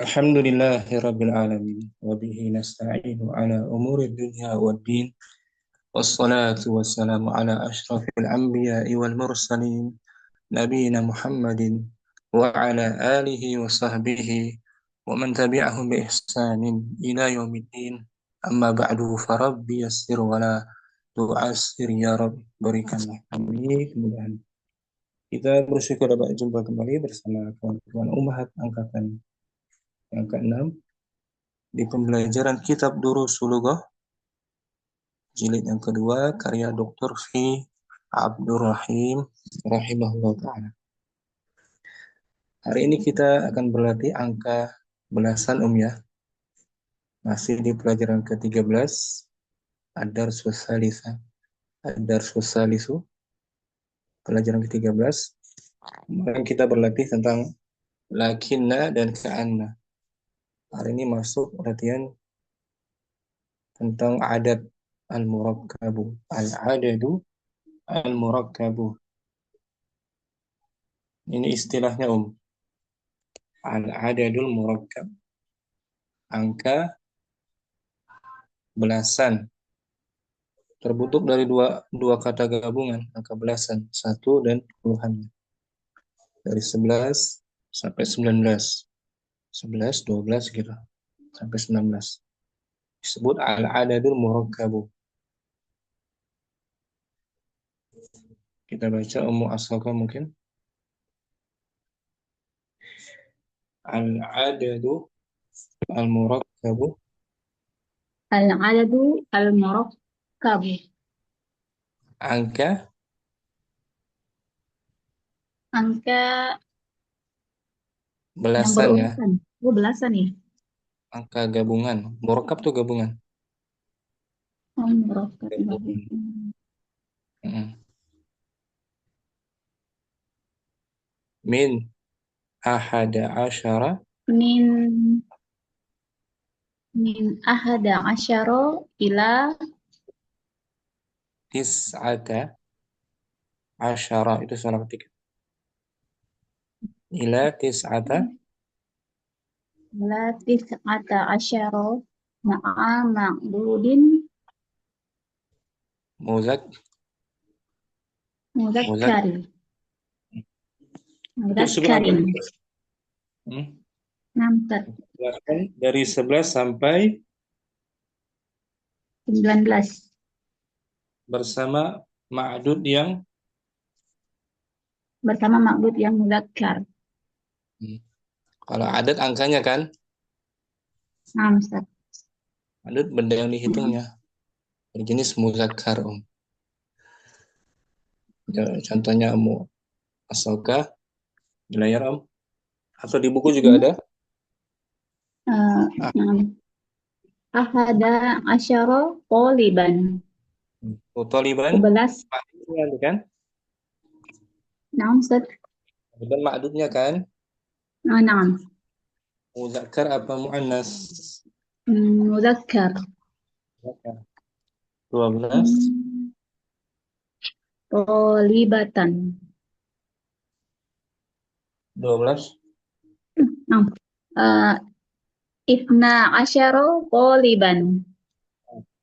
Alhamdulillahi alamin wa bihi nasta'inu ala umuri dunya waddin wassalatu wassalamu ala asyrafil anbiya'i wal mursalin nabiyina Muhammadin wa ala alihi wa sahbihi wa man tabi'ahum bi ihsanin ila yaumiddin amma ba'du farabbi yassir wa la tu'assir ya Rabb berikanlah kami kemudahan. Kita bersyukur dapat jumpa kembali bersama kawan-kawan Ummahat angkatan yang ke-6 di pembelajaran kitab Durusul Lughah jilid yang kedua karya Dr. Fi Abdul Rahim rahimahullah ta'ala. Hari ini kita akan berlatih angka belasan ya. Masih di pelajaran ke-13 Ad-Darsus Salisa. Ad-Darsus Salisu pelajaran ke-13. Kemarin kita berlatih tentang lakinna dan ka'anna. Hari ini masuk latihan tentang adat al-murakkabu. Al-adadu al-murakkabu. Ini istilahnya Al-adadul murakkab. Angka belasan. Terbentuk dari dua kata gabungan, angka belasan, 1 dan puluhan. Dari 11 sampai 19. 11, 12 gitu. Sampai 19. Disebut al-adadul murakkabu. Kita baca asalkan mungkin. Al-adadu al-murakkabu. Al-adadu al-murakkabu. Angka belasan ya. Belasan ya. Angka gabungan. Murakkab tuh gabungan. Murakkab. Min ahada asyara. Min ahada asyara ila Tis'ata asyara. Itu salah ketik. Ila tis'ata asyara ma'a ma'budin muzakkari. Muzakkarin. Dari 11 sampai 19. Bersama ma'dud yang muzakkar. Kalau adat angkanya kan? Nah, Ustaz. Adat benda yang dihitungnya. Berjenis muzakkar, Ya, contohnya asalkah di layar, Atau di buku juga ada? Ahada asyara taliban. Taliban. 11. Kan? Nah, Ustaz. Dan ma'dudnya kan? Nah. Muzakkar apa mu'annas? Muzakkar. 12. Talibatan. 12. Ifna asyara taliban.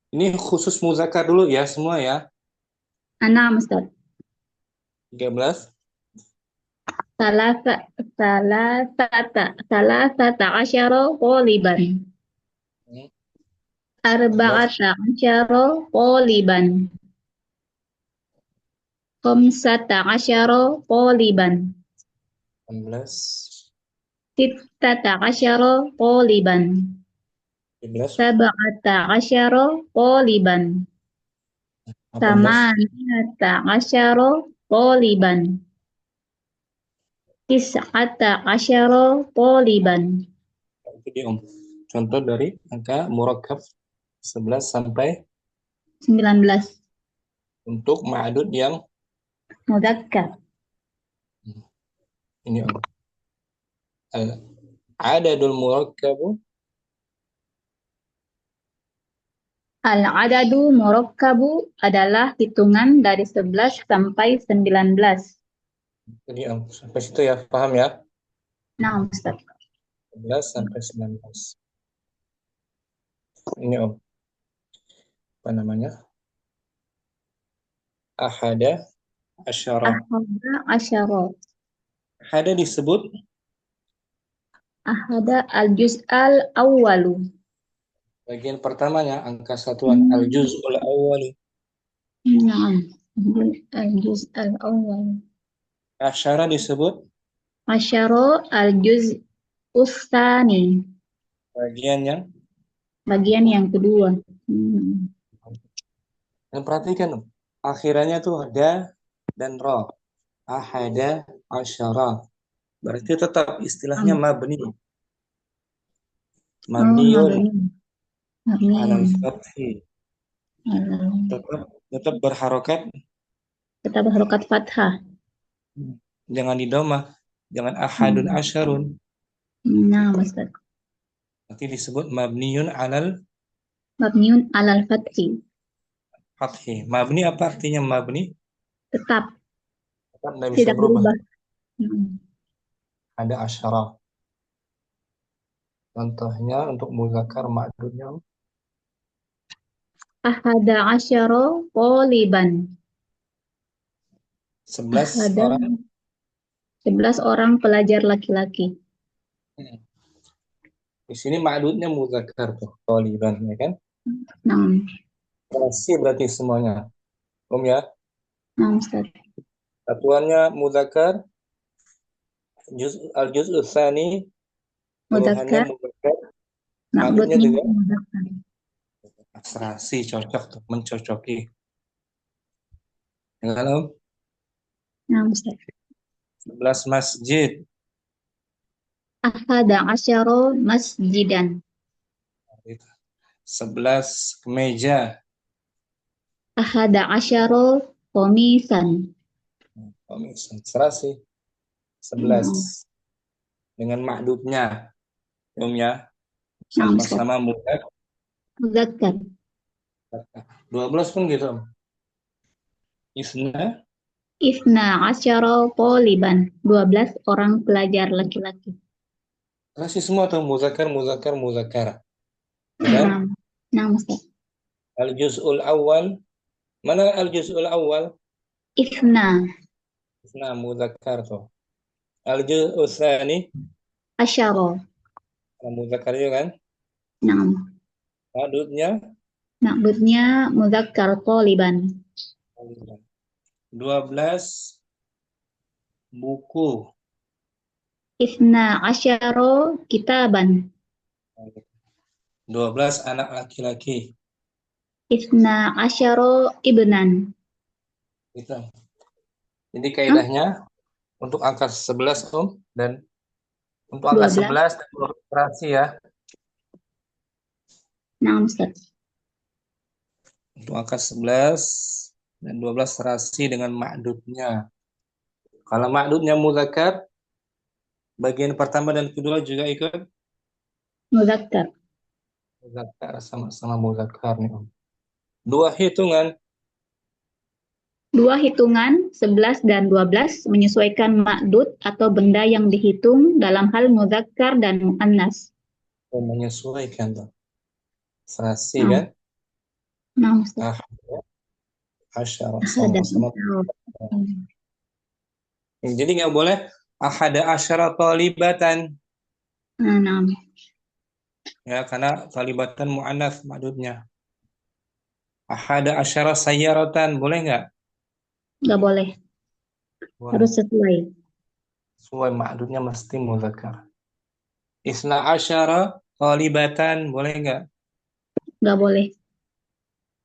Ini khusus muzakkar dulu ya semua ya. 6, Ustaz. 13. Salasata asyara taliban. Arba'ata asyara taliban. Khamsata asyara taliban. 16. Sittata asyara taliban. 17. Sab'ata asyara taliban. Samaniyata asyara taliban. Tis'ata asyara taliban. Itu dia, Contoh dari angka murakkab 11 sampai 19. Untuk ma'dud yang Muzakkar. Ini Al-adadul murakkabu. Al-adadu murakkabu adalah hitungan dari 11 sampai 19. Jadi sampai situ ya, paham ya? Nah, Ustaz. 11 sampai 19. Ini Om, apa namanya? Ahada asyara. Ahada asyara. Ahada disebut Ahada al-juz al-awwalu. bagian pertamanya, angka satuan, al-juz'ul awwal. Naam. Al-juz al-awwal. Asyara disebut Asyara al-juz ustani. bagian yang Bagian yang kedua. Hmm. Dan perhatikan, akhirannya tuh ada dan ra. Ahada asyara. Berarti tetap istilahnya Naam. mabni. Oh, Mabniun mabni. alal Mabni. fathi. Al- Tetap berharokat. Kita berharokat fathah. Jangan didomah. Jangan ahadun Hmm. asyarun. Nah, Ustaz. Nanti disebut mabniun alal Mabniun alal fathi. fathi. Mabni apa artinya mabni? Tetap Tetap tidak bisa tidak berubah. berubah. Hmm. Ada asyara. Contohnya untuk muzakkar ma'dudnya Ahada asyara qoliban. 11 Ahada orang. 11 orang pelajar laki-laki. Di sini ma'dudnya muzakkar tuh, qaliban ya kan? Nah, Terasi berarti semuanya. Om ya. nah Ustaz. Satuannya muzakkar, al-juz'u tsani, puluhannya Mudzakkar, muzakkar, ma'dudnya ma'dudnya juga mudzakkar. serasi, cocok tuh, mencocoki. Ya kan, Om? Nah, Ustaz. 11 masjid. Ahada asyara masjidan. 11 kemeja. Ahada asyara komisan. Om, serasi. 11 Nah, dengan ma'dudnya. Om ya. nah Ustaz. Sama-sama muzakkar. Mudzakkar. 12 pun gitu, Om. Isna Ifna asyara qoliban. 12 orang pelajar laki-laki. kasih semua tuh muzakkar, muzakkar, muzakkar. Ya kan? Nah, nah Ustaz. Al-juz'ul awal. Mana al-juz'ul awal? Ifna Nah, muzakkar tuh. Al-juz'ul tsani, asyara. muzakkar juga kan? Nah, Madudnya ma'dudnya mudzakkar qoliban. 12 buku. Ifna asyara kitaban. 12 anak laki-laki. Ifna asyara ibnan. Gitu. Jadi Hah? kaidahnya untuk angka 11 Om, dan untuk angka 12. 11 dan operasi ya. Nah, Ustaz. Untuk angka 11 dan 12 serasi dengan ma'dudnya. Kalau ma'dudnya muzakkar, bagian pertama dan kedua juga ikut Mudzakkar. muzakkar, sama-sama muzakkar nih Om. Dua hitungan. Dua hitungan 11 dan 12 menyesuaikan ma'dud atau benda yang dihitung dalam hal mudzakkar dan muannas. Dan menyesuaikan tuh. Serasi Nah, kan? nah Ustaz. Ah, asyara Ada. sama-sama. Jadi nggak boleh ahada asyara talibatan. Nah, nah. Ya, karena talibatan mu'annas maksudnya. Ahada asyara sayyaratan. Boleh nggak? Nggak boleh. Boleh. Harus sesuai. Sesuai maksudnya mesti muzakkar. Isna asyara talibatan. Boleh nggak? Nggak boleh.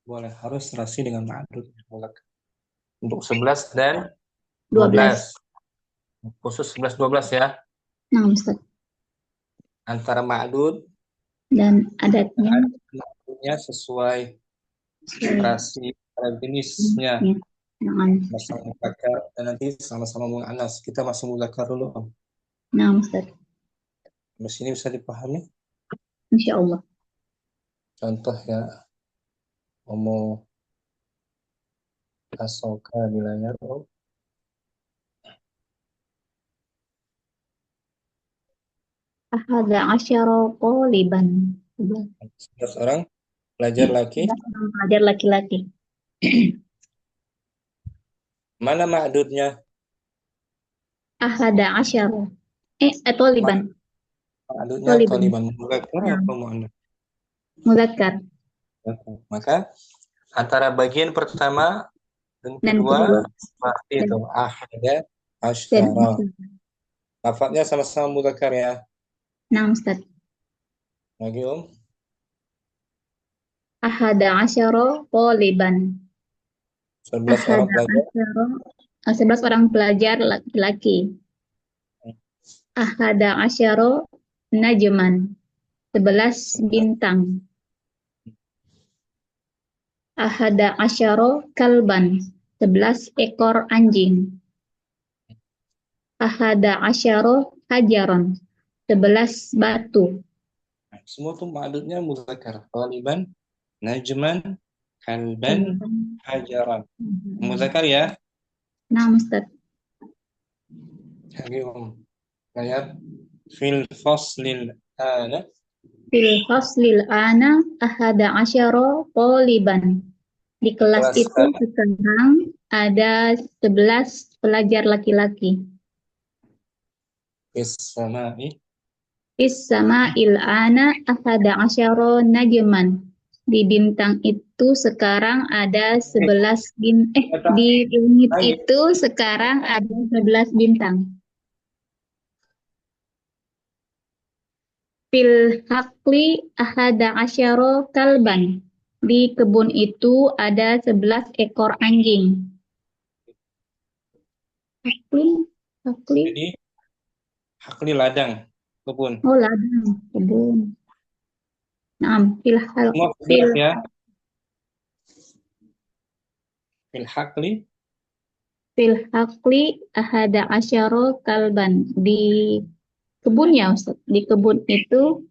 Boleh. Harus serasi dengan maksud muzakkar. Untuk 11 dan 12. 12. Khusus 11 12 ya. Nah, Ustaz. Antara ma'dud Dan adatnya ma'dudnya sesuai sesuai. serasi pada jenisnya. Ya. Nah, Sama muzakkar dan nanti sama-sama muannas. Kita masuk muzakkar dulu Om. nah Ustaz. Di sini bisa dipahami. Insya Allah. Contoh ya, Omo Asoka di layar Om. Ahada asyara qaliban. 11 orang pelajar laki. 11 orang pelajar laki-laki. Mana ma'dudnya? Ahada asyara. Toliban. Ma'dudnya Toliban. taliban. Muzakkar Nah, atau muannas? muzakkar. Maka antara bagian pertama dan Dan kedua kedua. seperti Dan, itu. Ahada dan asyara. Lafadznya sama-sama muzakkar ya. nah, Ustaz. Lagi Ahada asyara toliban. 11 orang Ahada pelajar. asyara. 11 orang pelajar laki-laki. Ahada asyara najman. 11 bintang. Ahada asyara kalban. 11 ekor anjing. Ahada asyara hajaron. 11 batu. Semua tuh ma'dudnya muzakkar. Taliban, najman, kalban, hajaran. Muzakkar ya. Nah, Ustaz. Lagi lihat fil faslil ana. Fil faslil ana ahada asyara toliban. Di kelas Kelas itu sekarang ada 11 pelajar laki-laki. fis sama'i. Fis sama'il ana ahada asyara najman. Di bintang itu sekarang ada 11 di langit itu sekarang ada 11 bintang. Fil hakli ahada asyara kalban. Di kebun itu ada 11 ekor anjing. Hakli, hakli, Jadi hakli ladang kebun. oh ladang, kebun. Nah, Semua 11 ya. Fil hakli fil hakli ahada asyara kalban. Di kebun ya Ustaz. Di kebun itu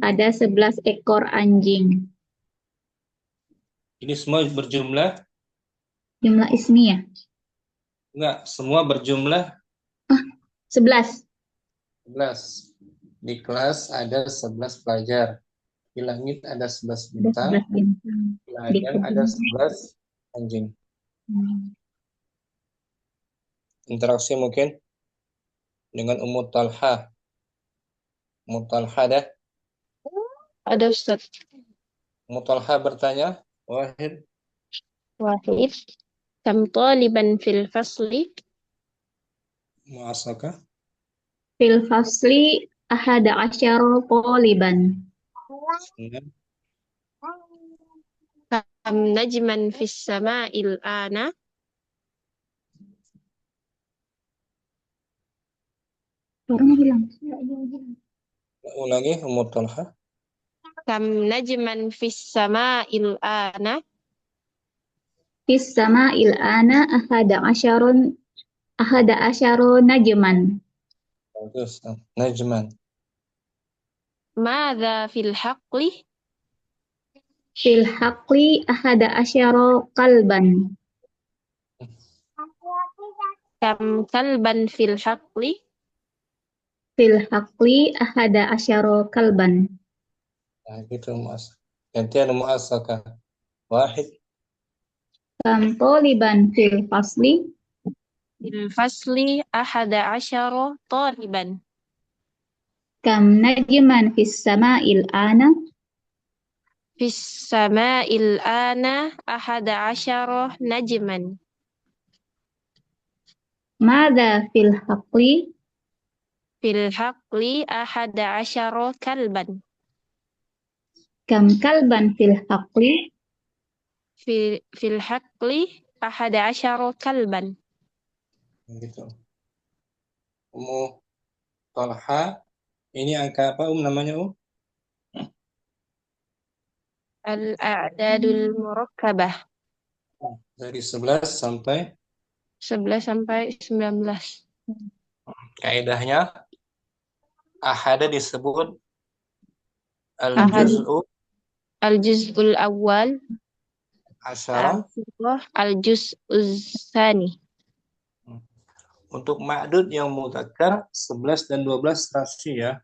ada 11 ekor anjing. ini semua berjumlah Jumlah ismiyah. enggak, semua berjumlah 11. 11. Di kelas ada 11 pelajar. Di langit ada 11 Ada bintang. 11 bintang. Di Di ladang kebun. ada 11 anjing. Interaksi mungkin dengan Ummu Talha. Ummu Talha dah. Ada Ustaz. Ummu Talha bertanya, Wahid, Wahid. Kam taliban fil fasli? mu'asaka. Fil fasli ahada asyara taliban. Kam najman fis sama'il ana? Suaranya hilang. Ulangi Ummu Talha. Kam najman fis sama'il ana? Fis sama'il ana ahada asyara najman. Bagus. Najman. Madza fil haqli? Fil hakli ahada asyara kalban. Kam kalban fil haqli? Fil hakli ahada asyara kalban. Nah, gitu Mas. Gantian mu'asaka. Wahid. Kam taliban fil fasli. Fil fasli ahada asyara taliban. Kam najman fis sama'il ana. Fis sama'il ana ahada asyara najman. Mada fil hakli. Fil haqli ahada asyara kalban. Kam kalban fil hakli. Fil haqli ahada asyara kalban. Gitu. Ummu Talha. Ini angka apa namanya Al-a'dadul murakkabah. Dari 11 sampai 11 sampai 19. kaidahnya ahada disebut Ahad. al-juz'u Al-juz'ul awal. asyara. Al-juz'uz tsani. Untuk ma'dud yang mudzakkar 11 dan 12 terasi ya.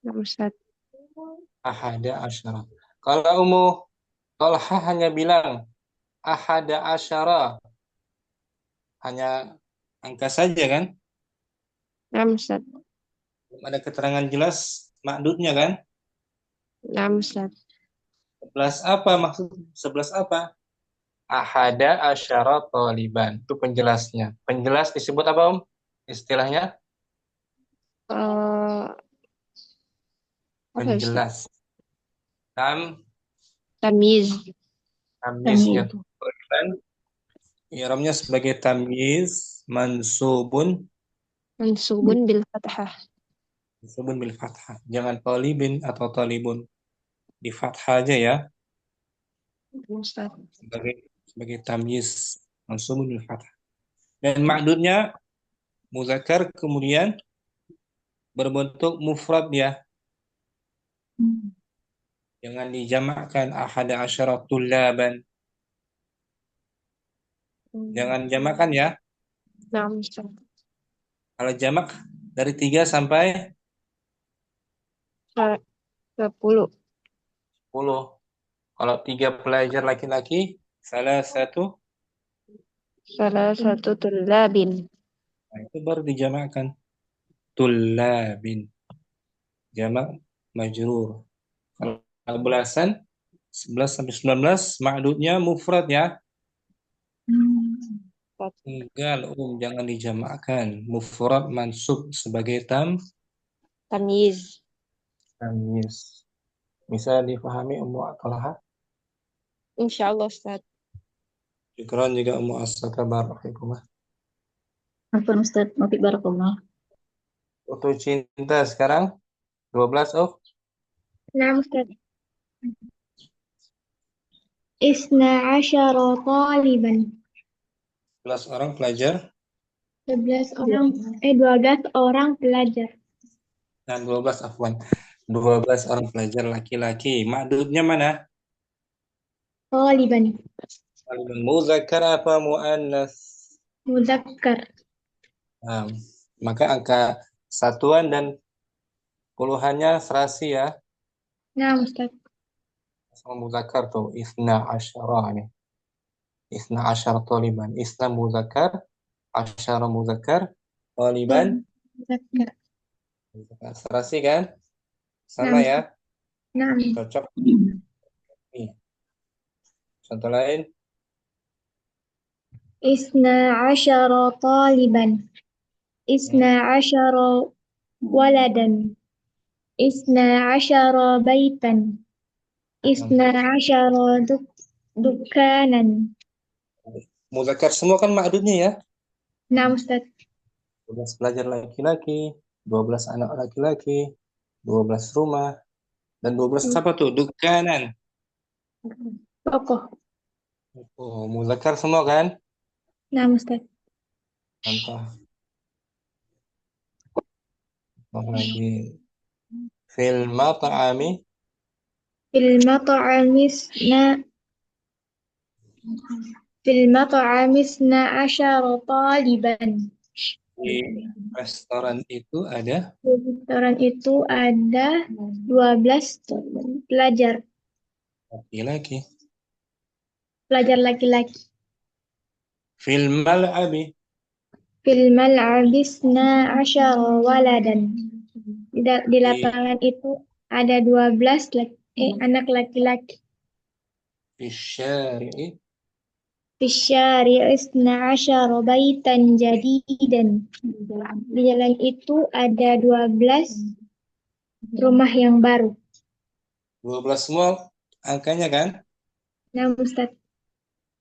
Naam, Ustaz. Ahada asyara. Kalau Ummu Tolha hanya bilang ahada asyara, hanya angka saja kan? Naam, Ustaz. Belum ada keterangan jelas makdudnya kan? Naam, Ustaz. 11 apa maksud 11 apa? Ahada asyara taliban. Itu penjelasnya. Penjelas disebut apa, Istilahnya Eh, apa ya, Ustaz? penjelas. Tamyiz. Tamyiz ya. Tamyiz. Taliban. I'rabnya sebagai tamyiz mansubun Mansubun bil fathah. bil fathah. Jangan talibin atau talibun. Di fathah aja ya. Ustaz. Sebagai tamyiz mansubun bil fathah. Dan makdudnya muzakkar kemudian berbentuk mufrad ya. Jangan dijamakkan ahada asyara tullaban. Jangan jamakkan ya. Naam, Ustaz. Kalau jamak dari 3 sampai 10. 10. Kalau 3 pelajar laki-laki, salah satu, Salah satu tullabin. nah itu baru dijamakkan. Tullabin. Jamak majrur. Kalau belasan, 11 sampai 19, ma'dudnya mufrad ya. Tinggal jangan dijamakkan. Mufrad mansub sebagai Tamyiz. tamyiz. Bisa difahami Ummu Atalaha? Insyaallah, Ustaz. Syukran juga Ummu As-Saka barakallahu. Afwan Ustaz, maafik barakallah. Untuk cinta sekarang 12 Naam, Ustaz. Isna asyara taliban. 11 orang pelajar 12 orang pelajar. dan 12 afwan. 12 orang pelajar laki-laki. Ma'dudnya mana? Taliban. Muzakkar apa muannas? Muzakkar. Nah, maka angka satuan dan puluhannya serasi ya. Nah, Ustaz. Sama muzakkar tuh isna asyara nih. Isna asyara taliban. Isna muzakkar, asyara muzakkar, taliban Muzakkar. serasi kan? Sama Nah, ya. Nah, Cocok. Nih. Contoh lain. Isna asyara taliban. Isna asyara waladan. Isna asyara baitan. Isna asyara dukanan. Muzakkar semua kan ma'dudnya ya. Nah, Ustaz. 12 pelajar laki-laki, 12 anak laki-laki, 12 rumah, dan 12 apa tuh? Dukanan. Tokoh. Oh, muzakkar semua kan? Nah, Ustaz. Contoh. Lagi. Fil mat'ami Fil mat'amisna isna asyara taliban. di restoran itu ada Di restoran itu ada 12 pelajar laki-laki. laki-laki. Fil mal'abi Fil mal'abisna asyara waladan. Di lapangan itu ada 12 anak laki-laki. fisyari'i Fisyari isna asyara baitan jadidan. Di jalan itu ada 12 rumah yang baru. 12 semua angkanya kan? Nah, Ustaz.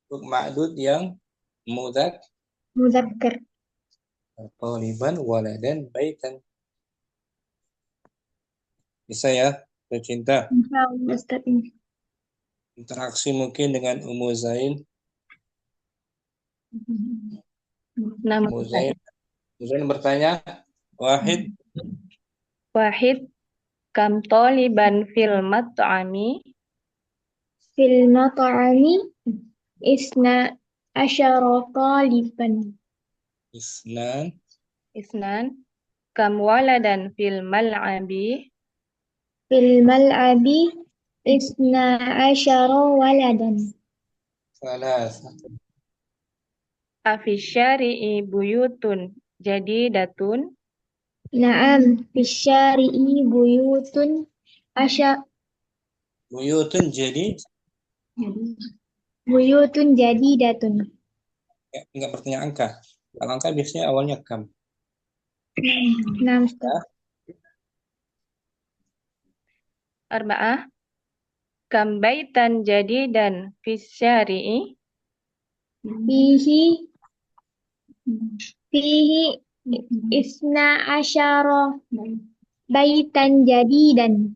Untuk ma'dud yang Muzakkar. taliban waladan baitan. Bisa ya, tercinta. Insyaallah, Ustaz. Interaksi mungkin dengan Ummu Zain. Naam, Ummu Ustaz. Zain bertanya, Wahid, Wahid, kam taliban fil mat'ami? Fil mat'ami isna asyara taliban. Isnan, Isnan, kam waladan fil mal'abi? Fil mal'abi isna asyara waladan. Thalatha. Afisyari'i buyutun jadidatun. Na'am, fisyari'i Buyutun jadi buyutun jadidatun. nggak bertanya angka. Kalau angka biasanya awalnya kam. Na'am, Ustaz. Arba'ah. Kam baitan jadidan fisyari'i. Fihi fihi isna asyara baitan jadidan.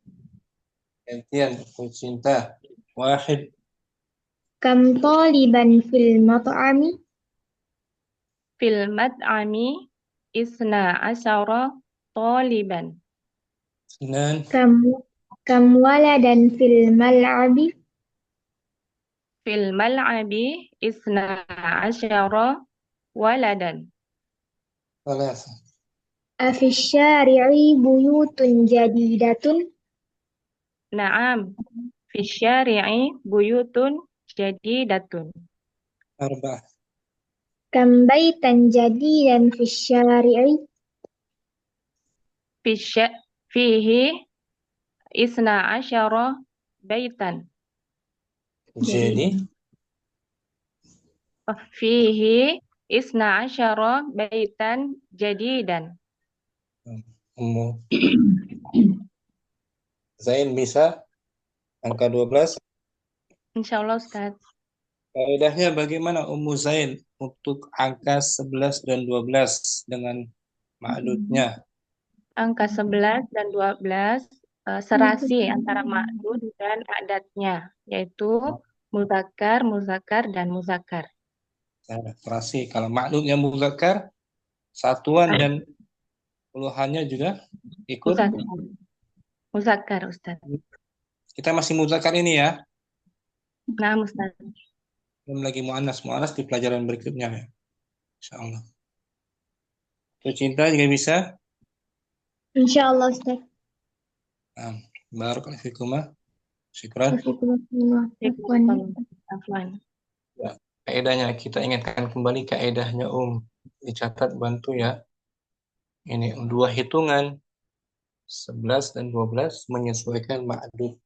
Gantian, cinta. Wahid. Kam taliban fil mat'ami Fil mat'ami isna asyara taliban. Sinan. kam waladan fil mal'abi Fil mal'abi isna asyara waladan. Thalatha. afisyari'i buyutun jadidatun. Na'am. Fisyari'i buyutun jadidatun. Arba'ah. Kam baitan jadidan fisyari'i Fihi isna asyara baitan. Jadi Fihi isna asyara baitan jadidan. Ummu Zain bisa angka 12. Insyaallah Ustaz. Kaedahnya bagaimana Ummu Zain untuk angka 11 dan 12 dengan ma'dudnya? Angka 11 dan 12 serasi antara ma'dud dan adatnya, yaitu muzakkar, muzakkar, dan muzakkar. Terasi. Kalau ma'dudnya muzakkar, satuan dan puluhannya juga ikut. Muzakkar. Muzakkar, Ustaz. Kita masih muzakkar ini ya. Nah, Ustaz. Belum lagi mu'annas. Mu'annas di pelajaran berikutnya ya. Insyaallah. Itu cinta juga bisa. insyaallah Ustaz. Nah, barakallahu fikum. Syukran. Afwan. Ya, kaedahnya kita ingatkan kembali kaedahnya dicatat bantu ya. Ini dua hitungan 11 dan 12 menyesuaikan ma'dud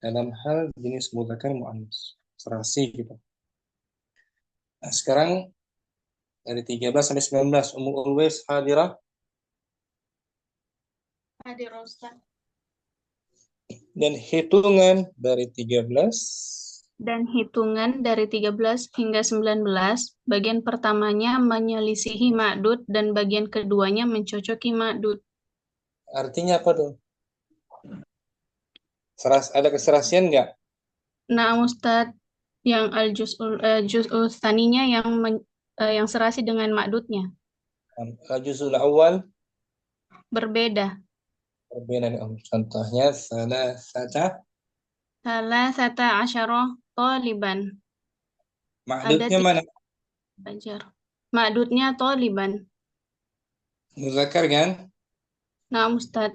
dalam hal jenis mudzakkar muannas. Serasi gitu. Nah, sekarang dari 13 sampai 19 Ummu Ulwais hadirah. Hadir Ustaz. Dan hitungan dari 13 Dan hitungan dari 13 hingga 19, bagian pertamanya menyelisihi ma'dud dan bagian keduanya mencocoki ma'dud. artinya apa tuh? Ada keserasian nggak? Nah, Ustaz, yang juz'ul tsaninya yang serasi dengan ma'dudnya Juzul awal berbeda. berbeda nih, contohnya Salasata asyara taliban. ma'dudnya mana? Belajar. Ma'dudnya taliban. Muzakkar kan? Nah, Ustaz,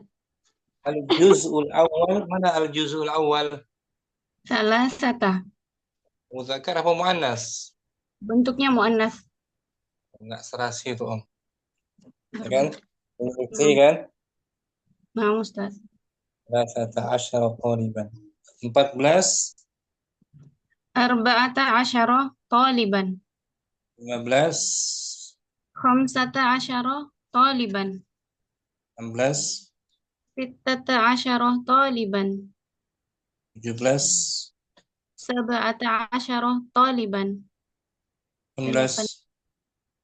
Al-juz'ul awal mana al-juz'ul awal? salasata. Muzakkar apa muannas? Bentuknya muannas. Enggak serasi itu ya kan? Ini kan? Nah, Ustaz. Salasata asyara taliban. 14 Arba'ata asyara taliban. 15 Khamsata asyara taliban. 16 Sittata asyara taliban. 17 Sab'ata asyara taliban. 18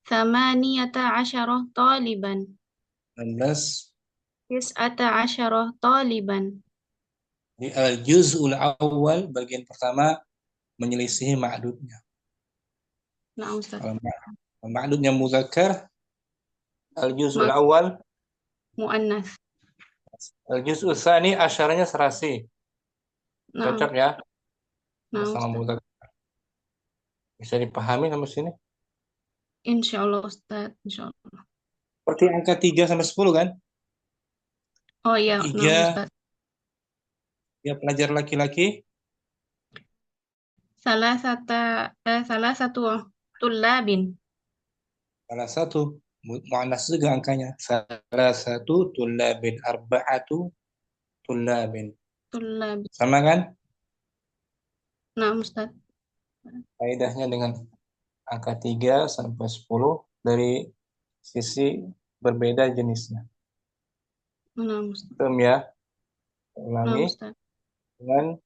Thamaniyata asyara taliban. 19. Tis'ata asyara taliban. Di al-juz'ul awal bagian pertama menyelisihi ma'dudnya. Nah, Ustaz. Kalau ma'dudnya muzakkar, al-juz'ul awal, Muannas. al-juz'ul tsani asyaranya serasi. Nah, Cocok ya? nah, Sama Ustaz. muzakkar. Bisa dipahami sampai sini? Insyaallah, Ustaz. Insyaallah. Seperti angka 3 sampai 10 kan? Oh iya, nah, 3, Ustaz. Ya, pelajar laki-laki. salah satu tulabin. Salah satu. Mu'annas juga angkanya. Salah satu tullabin. Arba'atu tullabin. Tulab. Sama kan? Nah, Ustaz. Kaidahnya dengan angka 3 sampai 10 dari sisi berbeda jenisnya. Nah, Ustaz. Itu ya. Nah, Ulangi Ustaz. dengan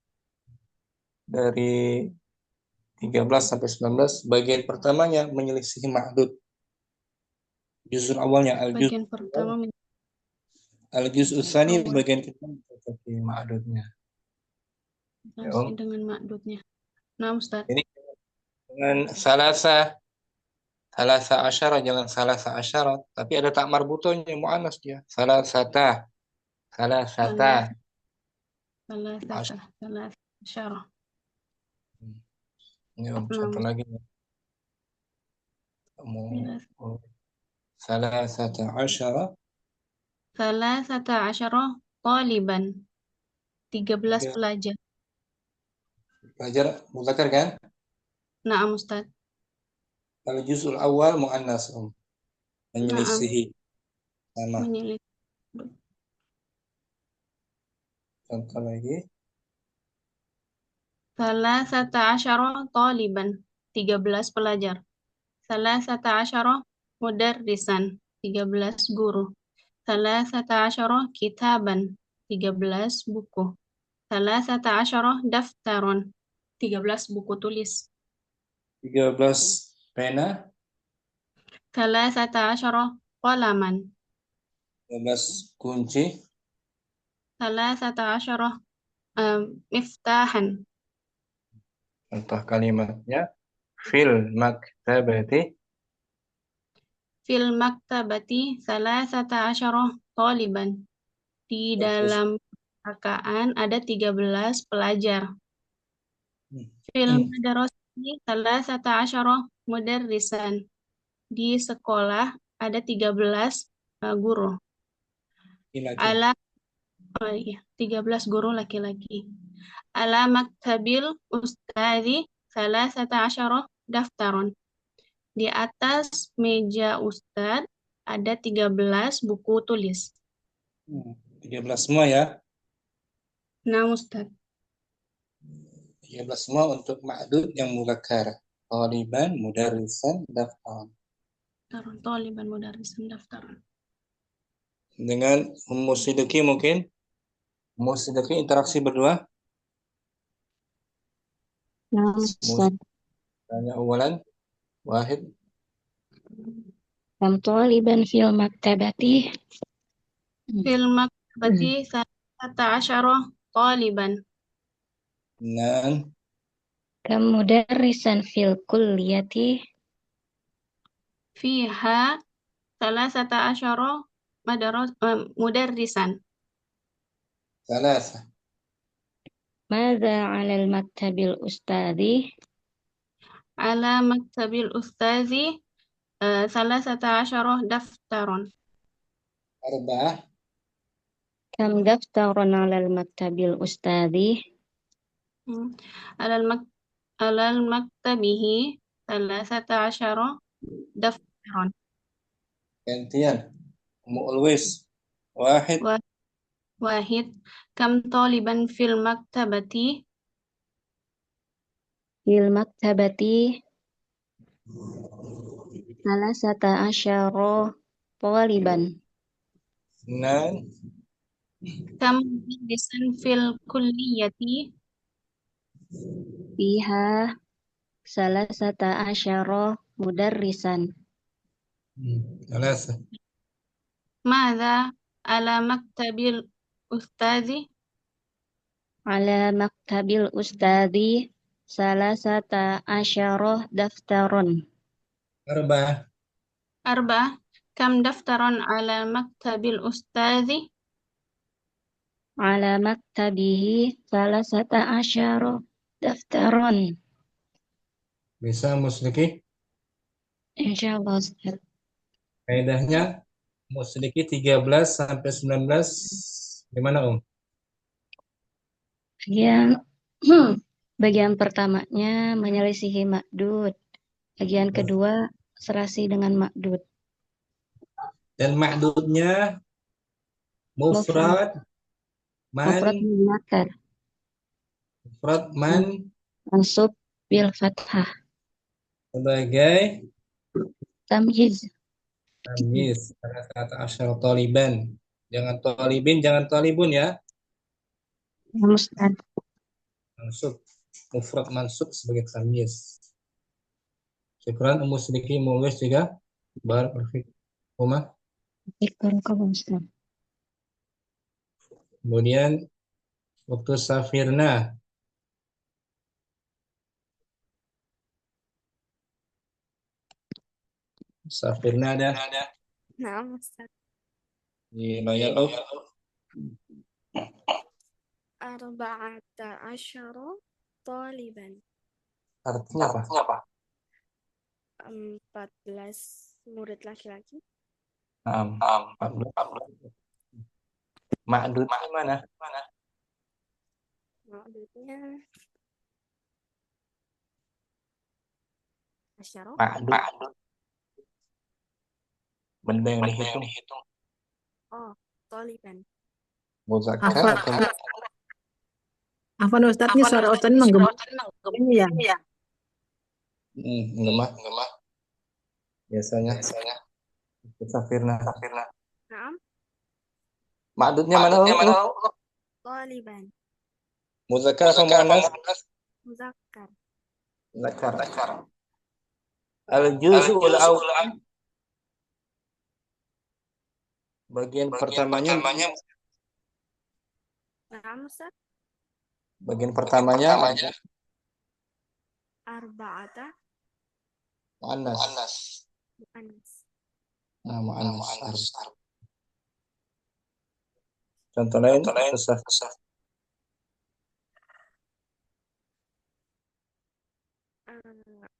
dari 13 sampai 19 bagian pertamanya menyelisihi ma'dud. Juzul awalnya Bagian pertama al-juz tsani awal bagian kedua mencocoki ma'dudnya. Ya, Om. dengan makdudnya. Nah, Ustaz. Ini dengan salasa asyara jangan salasa asyara, tapi ada tak marbutonya muannas dia. Salasata Salah Ash- syarah. Ini Om, Nah, contoh lagi. Salasata asyara asyarah taliban. 13 Tiga. pelajar. Pelajar muzakkar kan? Nah, Ustaz. Al-juzul awal muannas Om. Nah, Menyelisihi sama. menyelisih. Contoh lagi. asyarah taliban. 13 pelajar. asyarah mudarrisan. 13 guru. asyarah kitaban. 13 buku. asyarah daftaron. 13 buku tulis. 13 pena, asyarah qalaman. 13 kunci, asyarah miftahan. contoh kalimatnya fil maktabati Fil maktabati asyarah taliban. Di dalam perpustakaan ada 13 pelajar. Fil madrasati asyarah mudarrisan. Di sekolah ada 13 guru. laki-laki. Ala 13 guru laki-laki. Ala maktabil ustadzi asyarah daftaron. Di atas meja ustadz ada 13 buku tulis. 13 semua ya. Nah, Ustaz. 13 semua untuk ma'dud yang muzakkar. Taliban, mudarrisan, daftar. Taliban mudarrisan daftaran. Dengan Ummu Siddiqi mungkin. Ummu Siddiqi interaksi berdua. Nah, Ustaz. Tanya awalan. Wahid. Kam taliban fil maktabati. Fil maktabati asyarah taliban. Nan. Kam mudarrisan fil kulliyati. Fiha asyarah mudarrisan. Salasa. Madza 'alal maktabil ustadzi? Ala maktabil ustazi asyarah daftaron. Arba'ah. Kam daftaron 'alal maktabil ustadzi? Alal maktabihi asyarah daftaron. Gantian. Ummu Ulwis. Wahid. Wahid. Kam taliban fil maktabati? Fil maktabati asyara taliban. Nan. Kam mudarrisan fil kulliyati? Fiha asyara mudarrisan. Salasa. Madza ala maktabil ustazi? Ala maktabil ustadzi asyara daftaron. Arba'ah. Arba'ah. Kam daftaron ala maktabil ustazi? Ala maktabihi asyara daftaron. Bisa Musdiki? Insyaallah, Ustaz. Kaidahnya sedikit 13 sampai 19 gimana Om? Bagian pertamanya menyelisihi makdud. Bagian kedua serasi dengan makdud. Dan ma'dudnya mufrad Mufrad man muzakkar mufrad man mansub bil fathah. sebagai Tamyiz. tamyiz salah satu asyar taliban. Jangan talibin, jangan talibun ya. Ya, Ustaz. Mansub mufrad mansub sebagai tamyiz. Syukran Ummu Siddiqi Mulwis juga barakallahu fikum. Ikut kamu Ustaz. Kemudian waktu safirna ada Nah, Ustaz. di layar up. Arba'ata asyara taliban. Artinya apa? 14 murid laki-laki. Ma'dudnya mana? Maksudnya asyara. Ma'dud. Benda yang dihitung. Oh, taliban. Muzakkar atau Afwan Ustaz, ini suara Ustaz menggema ini ya. lemah. Biasanya. Safirna. Naam, Ma'dudnya mana? taliban. Muzakkar atau muannas? Muzakkar. Muzakkar. Al-juz'ul awwal. Bagian pertamanya. Naam, Ustaz. Bagian pertamanya Arba'ata muannas. muannas. Muannas. Contoh lain.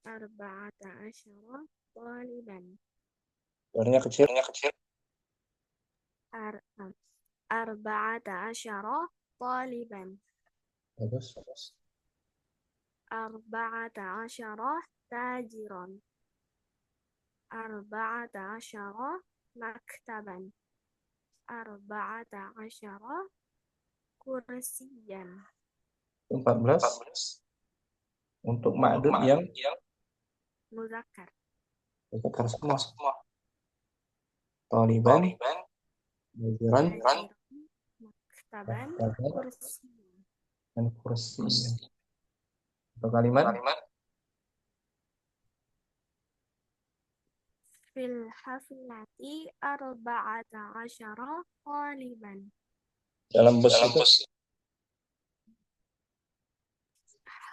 Arba'ata asyara taliban. Suaranya kecil. Arba'ata asyara taliban. Bagus. Arba'ata asyara tajiran. Arba'ata asyara maktaban. Arba'ata asyara kursiyan. 14. Untuk ma'dud yang Muzakkar. muzakkar semua. Taliban, tajiran, Maktaban, kursiyan. dan kursi. Untuk kalimat Fil haflati arba'ata asyara taliban. dalam bus itu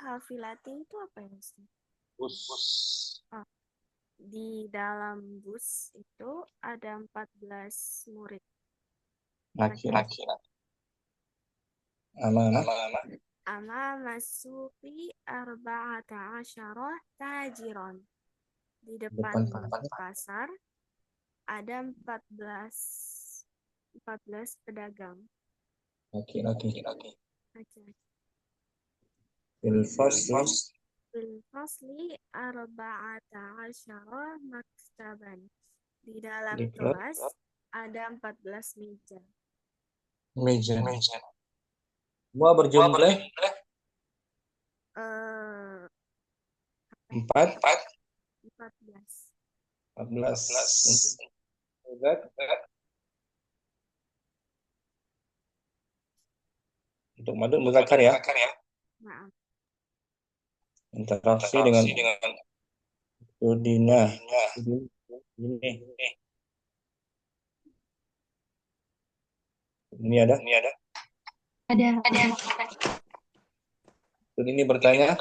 Hafilati itu apa ya, Ustaz? bus. Di dalam bus itu ada 14 murid. Laki-laki. Amanah. Amama suqi arba'ata asyara tajiran. Di depan pasar ada 14 pedagang. Laki-laki. Laki-laki. Fil Fasli arba'ata asyara maktaban. Di dalam Di kelas ada 14 meja. Semua berjumlah 14. 14. Untuk ma'dud muzakkar ya. Maaf. Interaksi dengan Udina. Ini ada. Ada. Ini bertanya.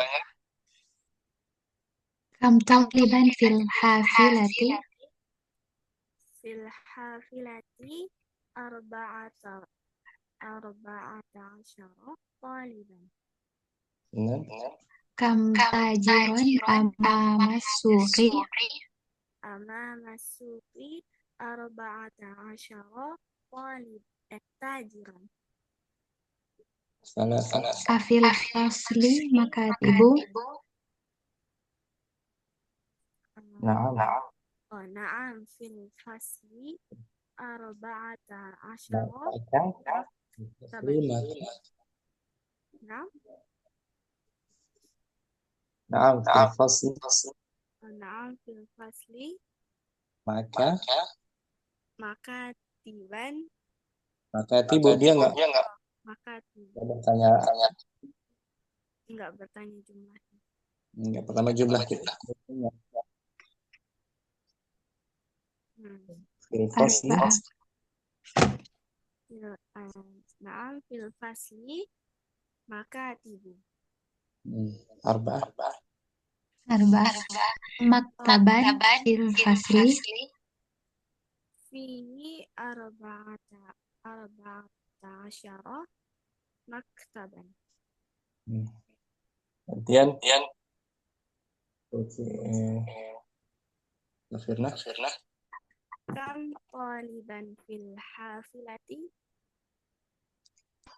Kam taliban fil hafilati. Fil hafilati arba'ata asyara taliban. Benar. Kam tajiran amama suqi. Amama suqi arba'ata asyara tajiran. Salasa. Afil fasli makatibu. Na'am. Oh, na'am fil fasli arba'ata asyara maktaban. Na'am. Na'am fil fasli Oh, na'am fil fasli makatiban. makatibu dia nggak Makatibu. bertanya, Enggak bertanya jumlahnya. nggak pertama jumlah fil fasli Arba'ah. Na'am fil fasli makatibu. arba'ah. Arba'ah. Maktaban fil fasli. Fihi arba'ata asyara maktaban. Kemudian Firna Kam taliban fil hafilati.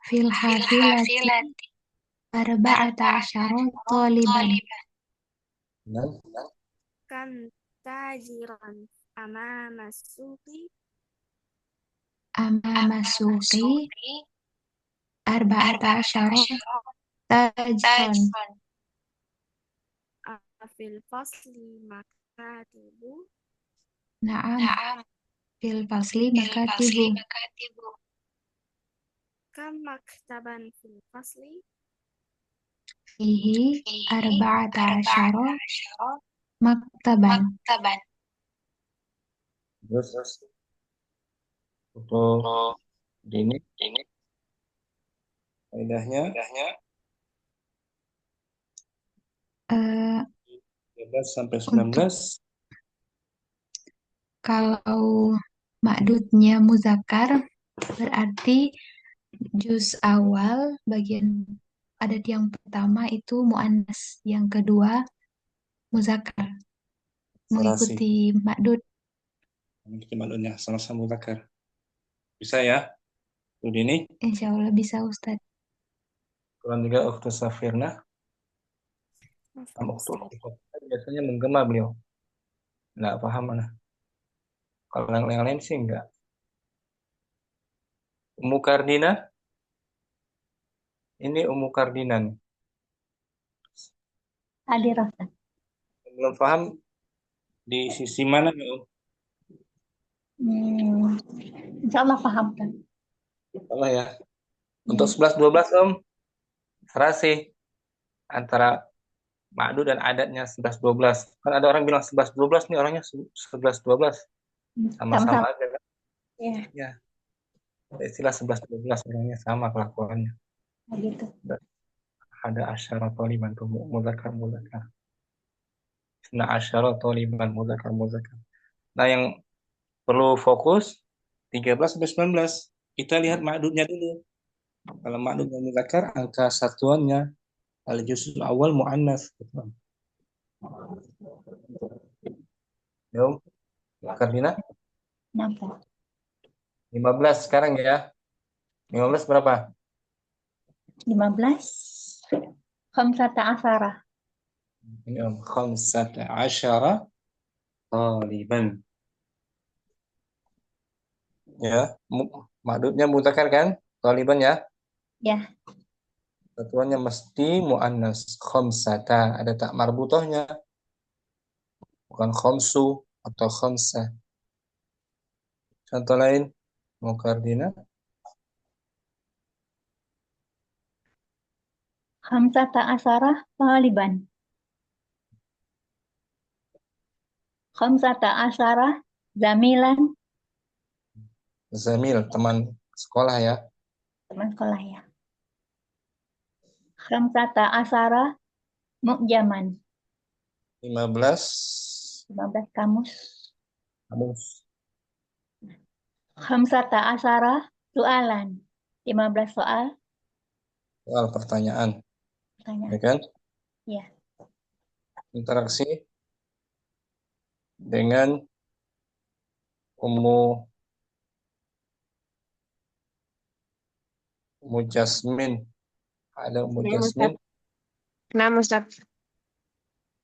Fil hafilati arba'ata asyara taliban. Kam tajiran amama suqi. Amama suqi arba'ata asyara tajran. Fil fasli makatibu. Na'am fil fasli makatibu. Kam maktaban fil fasli. Fihi arba'ata asyara maktaban. terus untuk ini faedahnya 13 sampai 19. Kalau ma'dudnya muzakkar berarti juz awal bagian adat yang pertama itu muannas, yang kedua muzakkar mengikuti ma'dud. Mengikuti maklumnya sama-sama muzakkar. Bisa ya? Udah ini. Insya Allah bisa Ustaz. Kurang juga waktu Safirna. Biasanya menggema beliau. Nggak paham mana. Kalau yang lain sih enggak. Ummu Kardina. Ini Ummu Kardina nih. Hadir Ustaz. Belum paham di sisi mana nih, Om? Insya Allah paham kan? Allah ya. Untuk 11-12 Om. Serasi antara ma'dud dan adatnya 11-12. Kan ada orang bilang 11-12 nih orangnya 11-12. Sama-sama aja kan? Ya. Istilah 11-12 orangnya sama kelakuannya. Gitu. Ada asyara toliban tuh muzakkar. Nah asyara toliban muzakkar. Nah yang perlu fokus 13 sampai 19. Kita lihat ma'dudnya dulu. Kalau ma'dudnya muzakkar angka satuannya al-juz'ul awal muannas. Yuk, Kardina. Nampak. 15 sekarang ya. 15 berapa? 15. Khamsata asara. Ini Om, khamsata asyara taliban. Ya, ma'dudnya muzakkar kan? Taliban ya? Ya. Satuannya mesti muannas. Khamsata, ada tak marbutohnya. Bukan khamsu atau khamsah. Contoh lain, mau Kardina. Khamsata asara taliban. Khamsata asara zamilan. Zamil, teman sekolah ya. Teman sekolah ya. Khamsata asara mu'jaman. 15 kamus. kamus. Khamsata asara soalan. 15 soal. Soal pertanyaan. Ya kan? Ya. Interaksi dengan Ummu Jasmin. Ada Ummu Nah, Jasmin. Ustaz. Nah, Ustaz.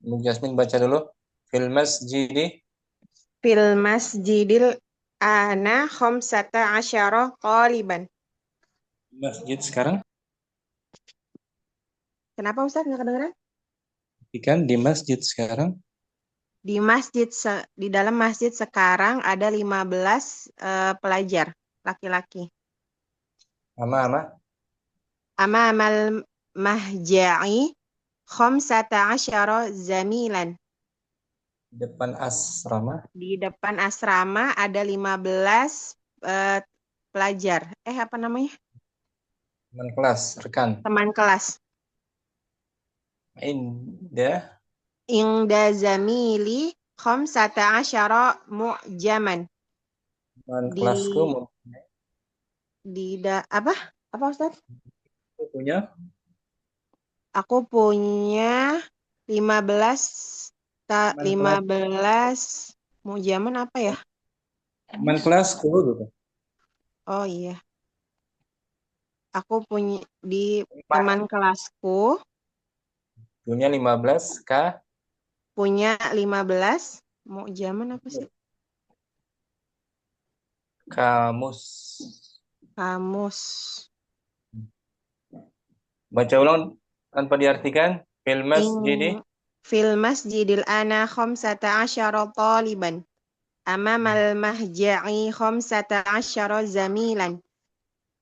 Ummu Jasmin baca dulu. Fil masjidi. Fil masjidil ana khamsata asyara qaliban. Masjid sekarang. Kenapa Ustaz nggak kedengeran? Ikan di masjid sekarang. Di dalam masjid sekarang ada 15 pelajar laki-laki. Ama. Amamal mahja'i khamsata asyara zamilan. Depan asrama. Di depan asrama ada 15 pelajar. Apa namanya? Teman kelas, rekan. Teman kelas. Inda zamili khamsata asyara mu'jaman. Teman kelasku apa? Apa Ustaz? punya? Aku punya 15 mu'jaman apa ya? Teman kelasku gitu. Oh iya. Aku punya di teman kelasku punya 15 punya 15 mu'jaman apa sih? Kamus. Baca ulang tanpa diartikan. Fil masjidil ana khamsata asyara taliban. Amamal mahja'i khamsata asyara zamilan.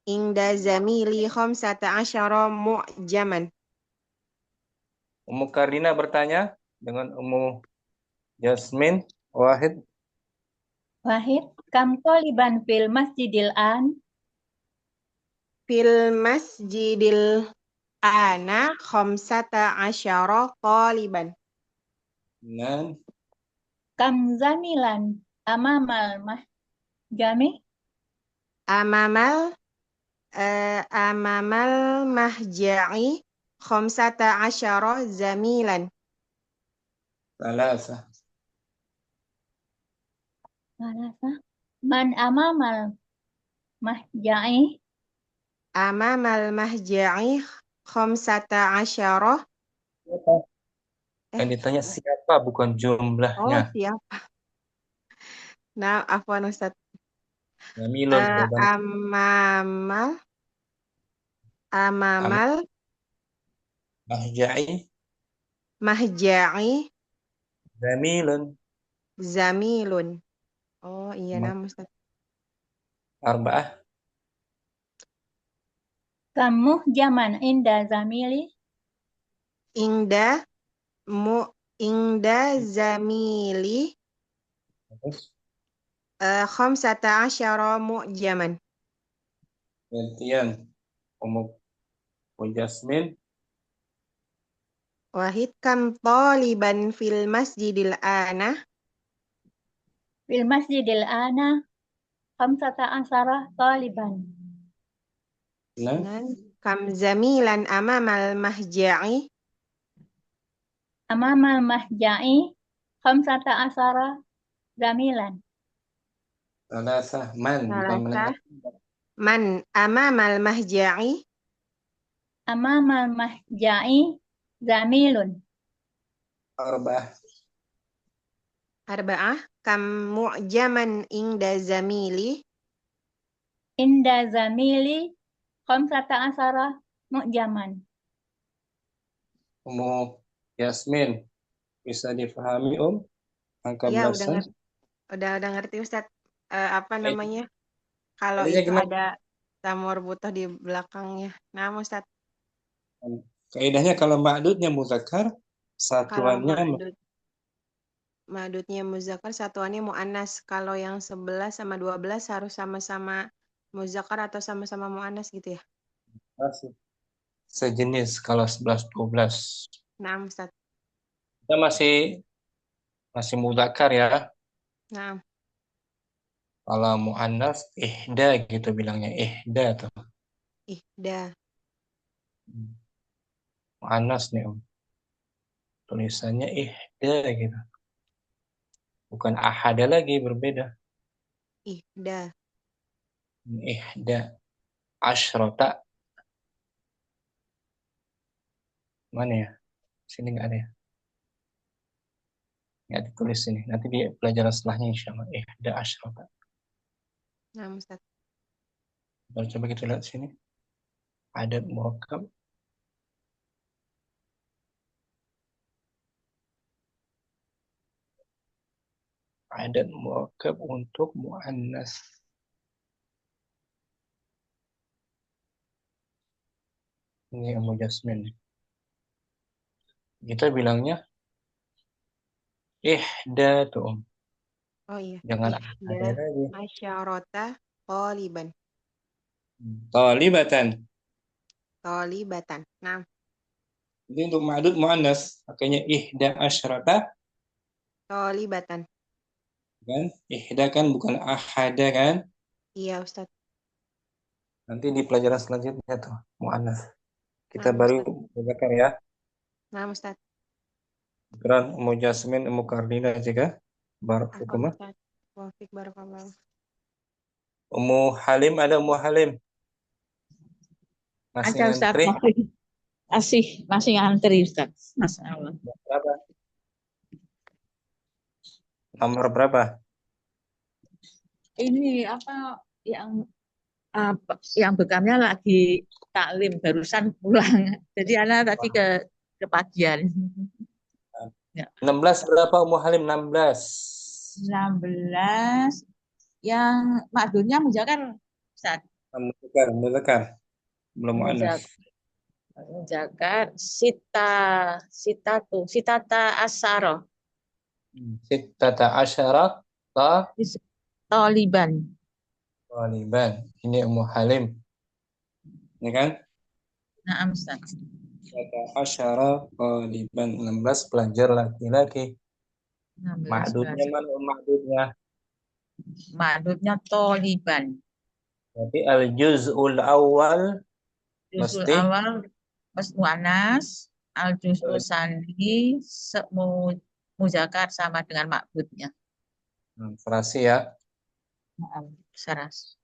Inda zamili khamsata asyara mu'jaman. Ummu Karina bertanya dengan Ummu Jasmin. Wahid. Kam taliban fil masjidil an? Fil masjidil ana khamsata asyara taliban. Nan. Kam zamilan amamal mahjami? Amamal mahja'i khamsata asyara zamilan. Salasa. Man amamal mahja'i? Amamal mahja'i khamsata asyara. Yang ditanya siapa bukan jumlahnya. Oh, siapa? Nah, afwan Ustaz. Zamilun. Amamal mahja'i zamilun. Oh iya nama Ustaz. Arba'ah. Kamu jaman inda zamili? Inda zamili khamsata asyara mu'jaman. Gantian. Ummu Jasmin. Wahid kam taliban fil masjidil ana? Fil masjidil ana khamsata asyara taliban. Kam zamilan amamal mahja'i? Amamal mahja'i khamsata asyara zamilan. Salasah. Man amamal mahja'i? Amamal mahja'i zamilun. Arba'ah. Kam mu'jaman inda zamili? Inda zamili khamsata asyara mu'jaman. Ummu Yasmin, bisa difahami angka Iya, belasan? udah ngerti Ustaz. Apa namanya? Kalau itu ada tamur butuh di belakangnya. Nah, Ustaz. Kaidahnya kalau ma'dudnya muzakkar, satuannya ma'dudnya muzakkar, satuannya muannas. Kalau yang 11 sama 12 harus sama-sama muzakkar atau sama-sama muannas gitu ya? Sejenis kalau 11 12. Nah, Ustaz. Kita masih muzakkar ya. Nah. Kalau muannas ihda gitu bilangnya, ihda tuh. Ihda. Muannas nih tulisannya ihda gitu. Bukan ahada lagi, berbeda. Ihda. Asyrota. Mana ya? Sini nggak ada ya? Nggak ditulis sini. Nanti di pelajaran setelahnya insya Allah. Ihda asyrata. Nah, Ustaz. Coba kita lihat sini. Adad murakkab. Adad murakkab untuk muannas. Ini Ummu Jasmin. Kita bilangnya ihda tuh. Oh iya. Jangan ada Ihda lagi. asyarata toliban. Talibatan. Tolibatan. Nah, Jadi untuk ma'dud muannas pakainya ihda asyrata tolibatan. kan? Ihda kan bukan ahada kan? Iya, Ustaz. Nanti di pelajaran selanjutnya tuh muannas. Kita Nah, baru Ustaz. belajar ya. Nah, Ustaz. Kemudian Ummu Jasmin, Ummu Kardina juga. Barak Apa, fikum. Ustaz? Wafik barakallahu. Ummu Halim ada Ummu Halim. Masih Ada Ustaz, ngantri. masih ngantri Ustaz. Masya Allah. Berapa? Nomor berapa? Ini yang bekamnya lagi taklim barusan pulang. Jadi anak tadi ke pagian. Ya. 16 berapa Ummu Halim? 16. 16 yang makdurnya muzakkar Ustaz. Muzakkar. Belum muannas. Muzakkar sitata asaro Sittata asyara taliban. Taliban. Ini Ummu Halim. Ini kan? Nah, Ustaz. Sittata asyara Taliban. 16 pelajar laki-laki. 16 Ma'dudnya mana ma'dudnya? Ma'dudnya taliban. Berarti al-juz'ul awal Juzul mesti awal muannas, al juzul sani muzakkar sama dengan ma'dudnya. frasi ya. Saras.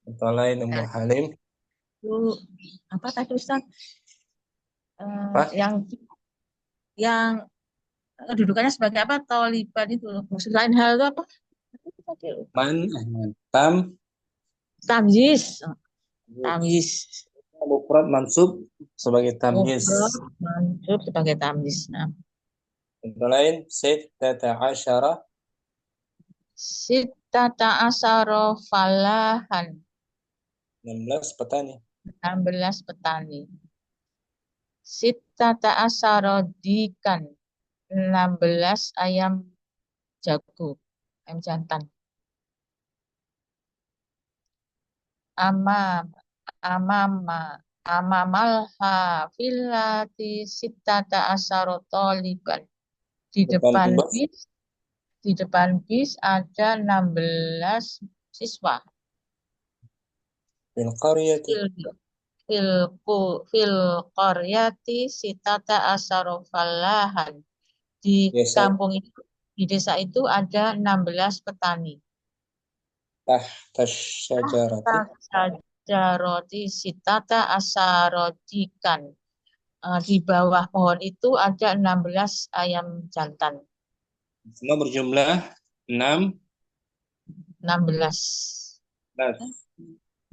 Contoh lain Ummu Halim. Itu apa tadi Ustaz? Apa? Yang kedudukannya sebagai apa? Taliban itu. Maksud lain hal itu apa? Tamyiz. Tamyiz. Mufrad mansub sebagai tamyiz. Mufrad mansub sebagai tamyiz. Nah. Contoh lain sittata asyara Sittata asaro falahan. 16 petani. 16 petani. Sittata asaro dikan. 16 ayam jago. Ayam jantan. Amamal hafilati sittata asaro toliban. Di depan bis ada 16 siswa. Fil qaryati. Fil qaryati sittata asaro falahan. Di kampung itu, di desa itu ada 16 petani. Tahta syajarati Sittata asarotikan. Di bawah pohon itu ada 16 ayam jantan. Semua berjumlah 16.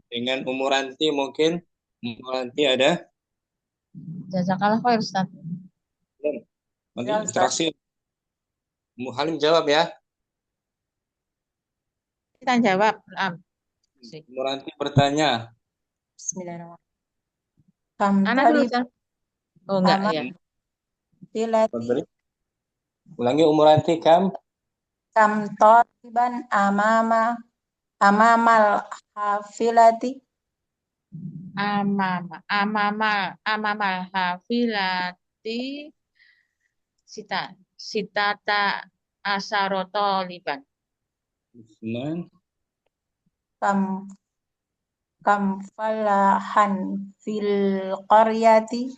Dengan umuranti mungkin umuranti ada. Jazakallah khair Ustaz. Nanti interaksi. Ummu Halim jawab ya. Kita jawab. Umuranti bertanya. Bismillahirrahmanirrahim. Anak dulu Ustaz. Oh enggak ya. Tilati Ulangi umuranti kam taliban amamal hafilati amamal hafilati sitata asaroto liban. kam falahan fil qaryati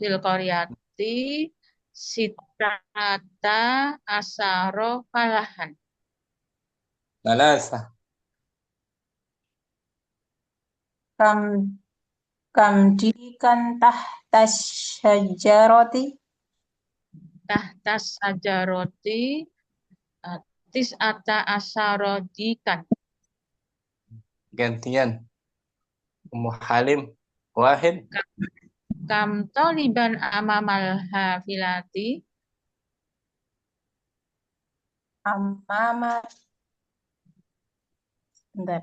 Fil qaryati sitata asaro falahan. Salasa. kam dikan tahta syajarati Tahtas sajaroti tis'ata asyarodikan. Gantian. Ummu Halim. Wahid. Kam taliban amamal hafilati. amama. Bentar.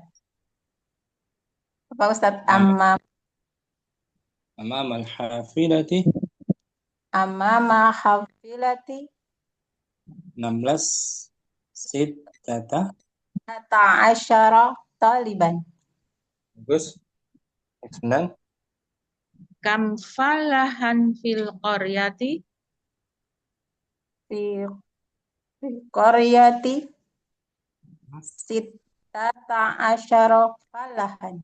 Apa Ustadz? Amam al-hafilati. Amama hafilati 16. Sittata. ta'asyara taliban. Bagus. Senang. Kam falahan fil qaryati. Fi qaryati sittata asyara falahan.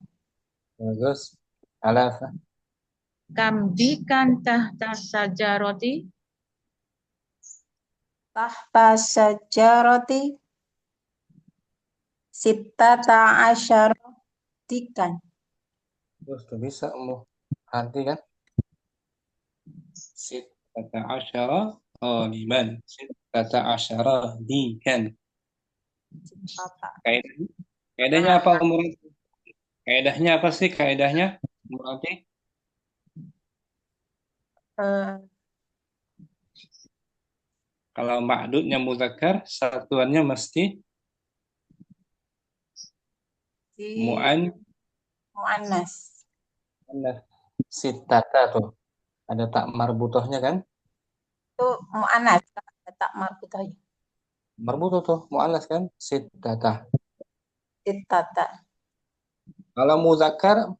Bagus. Alafa. Kam dikan tahta sajaroti. Tahta syajarati sittata asyara dikan. Terus tuh bisa Ummu. Nanti kan. Sittata asyara taliban. Sittata asyara dikan. Kaidahnya apa Umur? Kaidahnya apa sih kaidahnya Umur? Kalau ma'dudnya muzakkar, satuannya mesti mu'annas. Sittata tuh. Ada tak marbutohnya kan? Itu mu'annas, ada tak marbutohnya. Marbutoh tuh, mu'annas kan? Sittata. Sittata. Kalau muzakkar,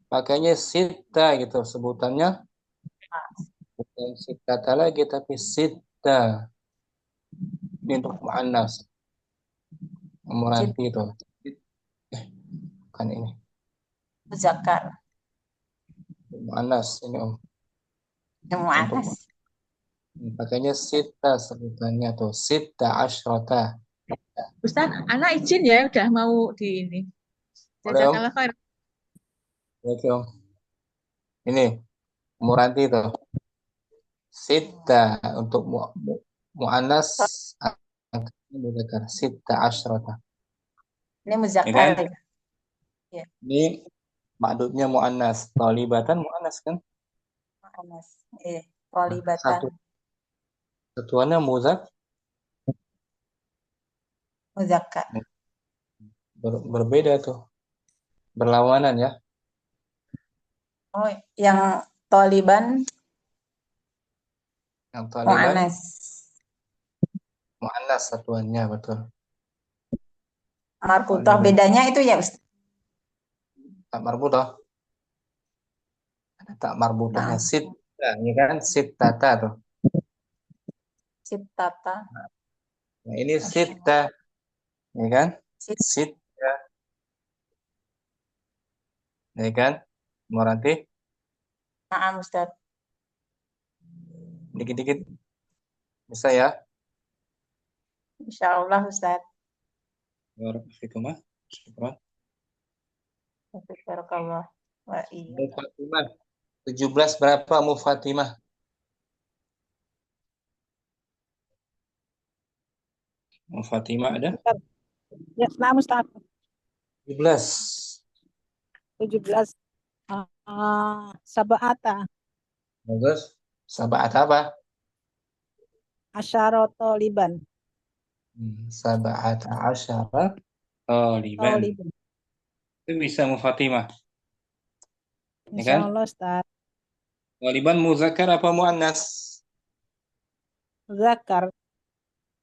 pakainya sitta gitu. Sebutannya bukan sittata lagi, tapi sitta. Ini untuk mu'annas. Muranti itu. Kan ini. Muzakkar. Mu'annas ini Om. Mu'annas. Pakainya sitta sebutannya tuh. Sitta asyrata. Ustaz, anak izin ya udah mau di ini. Boleh Om? Jazakallah khair. Oke Om. Ini Muranti tuh. Sitta untuk mu'annas muzakkar. Sitta asyrata. Ini muzakkar. Kan? Ya. Ini ma'dudnya mu'annas. Talibatan mu'annas kan? Mu'annas. Talibatan. Satuannya muzakkar. Berbeda tuh. Berlawanan ya. Oh, yang taliban mu'annas. Mu'annas satuannya betul. Marbutoh bedanya itu ya Ustaz? Tak marbutoh. Ada tak marbutohnya. Sitta, ini kan sittata tuh. Sittata. Nah, ini sitta. Ini kan? Sitta. Ini kan? Muranti? Nah, Ustaz. Dikit-dikit. Bisa ya? Insya Allah Ustaz. Barakallahu syukran. Barakallah. Wa iya. Fatimah. 17 berapa Mu Fatimah? Mu Fatimah ada? Ya, nah Ustaz. 17. 17. Sab'ata. Bagus. Sab'ata apa? Asyara taliban. Sab'ata asyara taliban. Itu bisa Mu Fatimah. Insya Allah Ustaz. Taliban muzakkar apa mu'annas? Zakar.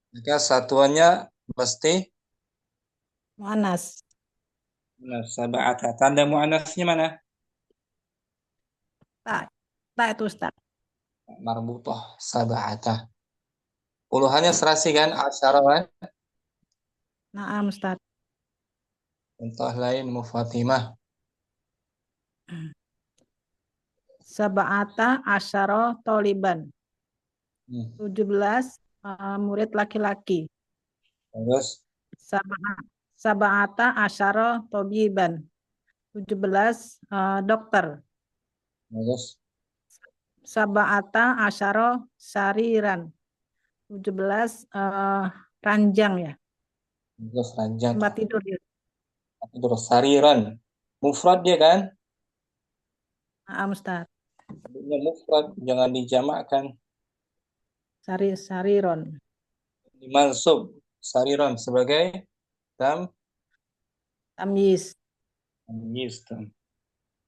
Maka satuannya mesti Mu'annas. Sab'ata. Tanda mu'annasnya mana? Tak itu Ustaz. Marbutoh. Sab'ata. Puluhannya serasi kan? Asyara kan? Nah Ustaz. Contoh lain Mu Fatimah. Sab'ata asyara taliban. 17 murid laki-laki. Terus? Sab'ata asyara tabiban. 17 dokter. Bagus. Sab'ata asyara sariran. 17 ranjang ya. Bagus, ranjang. Tempat tidur ya. Tidur sariran. Mufrad dia kan? Ustaz. Bentuknya mufrad, jangan dijamakkan. Sariron. Dimansub sariran sebagai Tamyiz. tamyiz.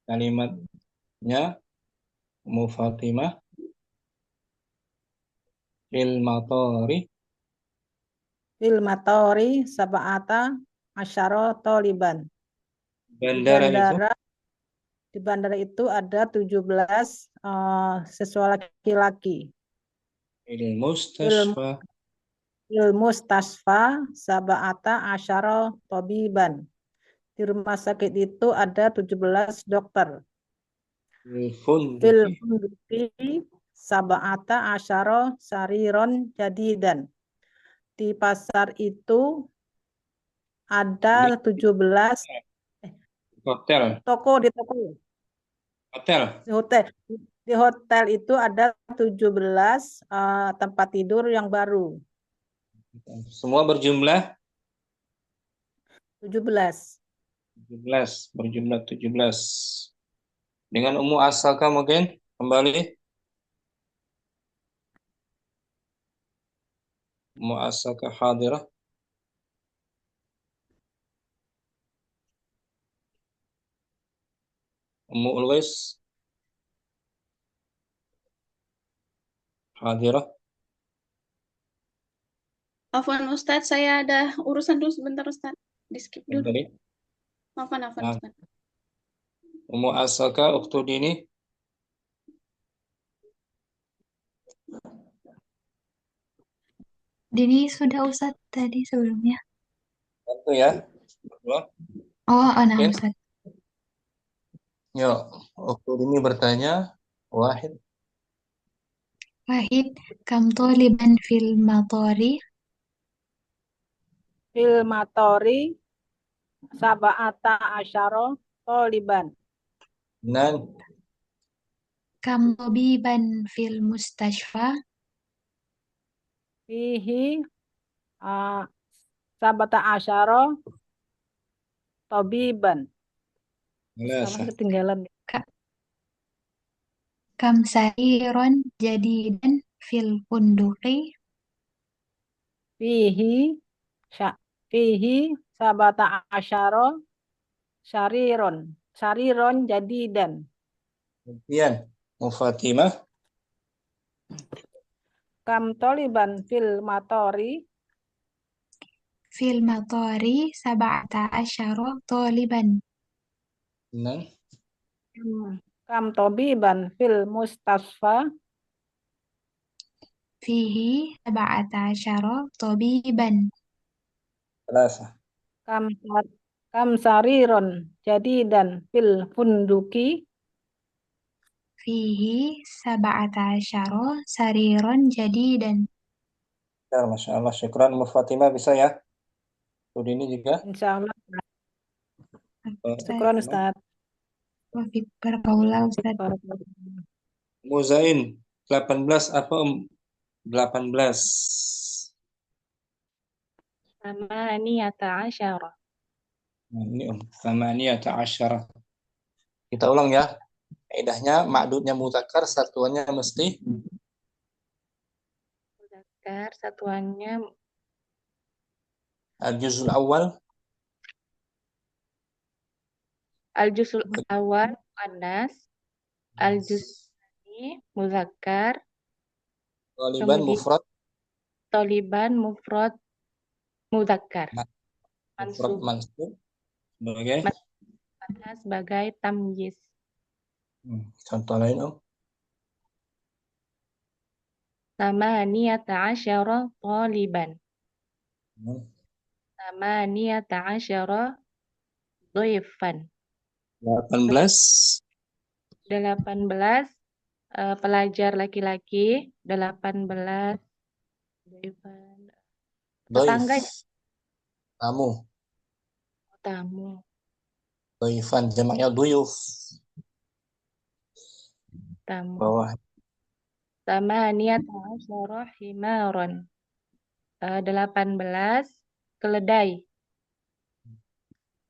Kalimatnya Ummu Fatimah fil matori Fil matori sab'ata asyara taliban. bandara itu Di bandara itu ada 17 siswa laki-laki. il mustasfa Il mustasfa sab'ata asyara tabiban. Di rumah sakit itu ada 17 dokter. il Fil funduki funduki sab'ata asyara sariron jadidan. Di pasar itu ada 17 hotel di hotel itu ada 17 tempat tidur yang baru. semua berjumlah 17. 17 dengan Ummu Asalka mungkin kembali Ummu Asalka hadirah. Ummu Ulwais hadirah. Afwan Ustadz, saya ada urusan dulu sebentar Ustadz. Di skip dulu. Kembali. Afwan Nah. Ustadz. Ummu Asalka ukhtu dini. Dini sudah Ustadz tadi sebelumnya. Satu ya. Dua. Nah Mungkin. Ustadz. Yuk, ukhtu dini bertanya. Wahid. Kam taliban fil matori? Fil matori sab'ata asyara taliban. Nan. Kam tabiban fil mustashfa? Fihi sab'ata asyara tabiban. Salah ketinggalan. Kam sariron jadidan fil funduki? Fihi sab'ata asyara sariron jadidan. Kemudian Ummu Fatimah. Kam taliban fil matori? Fil matori sab'ata asyara taliban. Nan. Kam tabiban fil mustasfa? Fihi sab'ata asyara tabiban. Selasa. Kam sariron jadidan fil funduki? Fihi sab'ata asyara sariron jadidan. Ya, Masya Allah. Syukran Ummu Fatimah bisa ya. Udah ini juga. Insya Allah. Syukran Ustaz. Wafik barakallah Ustaz. Muzain 18 apa 18? Samaniyata asyara. Nah, ini Samaniyata asyara. Kita ulang ya. Kaidahnya ma'dudnya mudzakkar, satuannya mesti Mudzakkar, satuannya al-juzul awal. al-juzul awal muannas, al-juz ini mudzakkar, Taliban mufrad. Taliban mufrad mudzakkar. Mufrad mansub sebagai tamyiz. Contoh lain Samaniyata asyara taliban. Samaniyata asyara dhaifan. 18 pelajar laki-laki, 18 tetangga tamu. tamu. Doifan jamaknya duyuf. Tamu. Bawah. Tamaniyata asyara himaron. 18 keledai.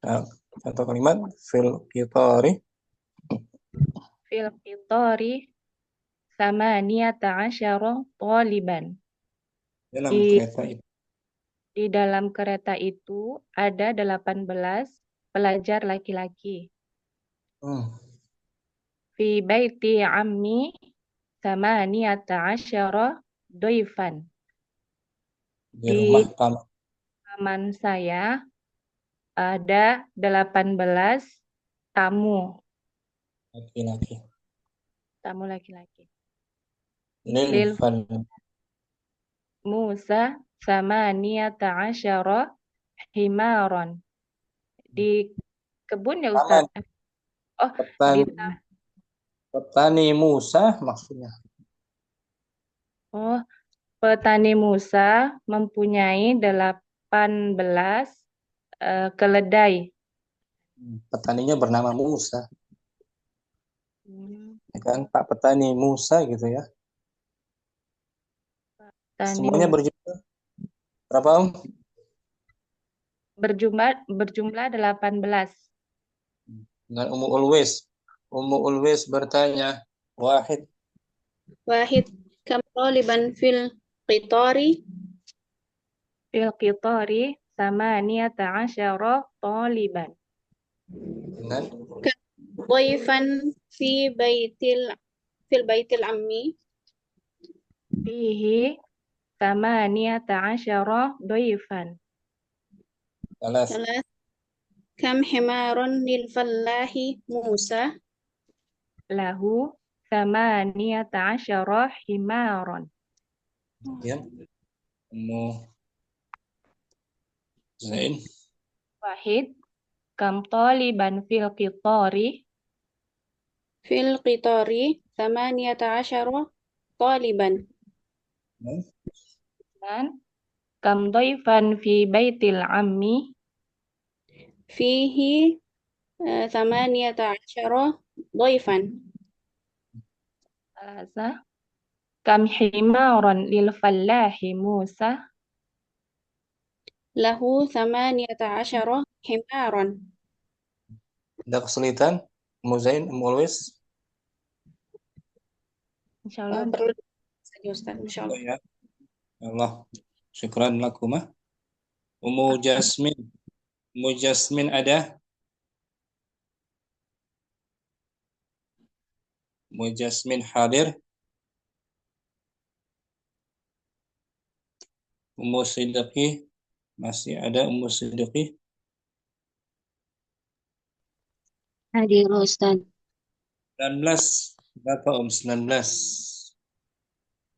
Nah, contoh kalimat fil qitari. Fil qitori samaniyata asyara taliban. Dalam Di kereta itu. Di dalam kereta itu ada 18 pelajar laki-laki. Fi baiti ammi samaniyata asyara doifan. Di Di rumah paman taman saya ada 18 tamu laki-laki. laki-laki. Lil Lil fal Musa samaniyata asyara himaron. Di kebun ya taman. Ustaz? Oh, di Petani Musa maksudnya. Petani Musa mempunyai 18 keledai. Petaninya bernama Musa. Ya kan, Pak Petani Musa gitu ya. Semuanya berjumlah berapa, Om? Berjumlah 18. Dengan Ummu Ulwais. Ummu Ulwais bertanya, Wahid. Kam taliban fil qitari? Fil qitari samaniyata asyara taliban. Dengan Dhaifan fil baitil ammi? Fihi samaniyata asyara dhaifan. Salas. Kam himaron lil fallahi Musa? Lahu samaniyata asyara himaron. Ya. Ummu Zain. Wahid, kam taliban fil qitari? Fil qitari thamaniyata asyara taliban. Dan kam dhaifan fi baitil ammi? Fihi thamaniyata asyara dhaifan. Salasa, kam himaron lil fallahi Musa? Lahu thamaniyata asyara himaran. Ada kesulitan? Ummu Zain, Ummu Ulwais? Insyaallah Perlu saja Ustaz, insyaallah. Ya. Allah. Syukran lakumah. Ummu Jasmin. Ummu Jasmin ada? Ummu Jasmin hadir? Ummu Siddiqi masih ada? Ummu Siddiqi? Hadir Ustaz. 19. Berapa Om? 19.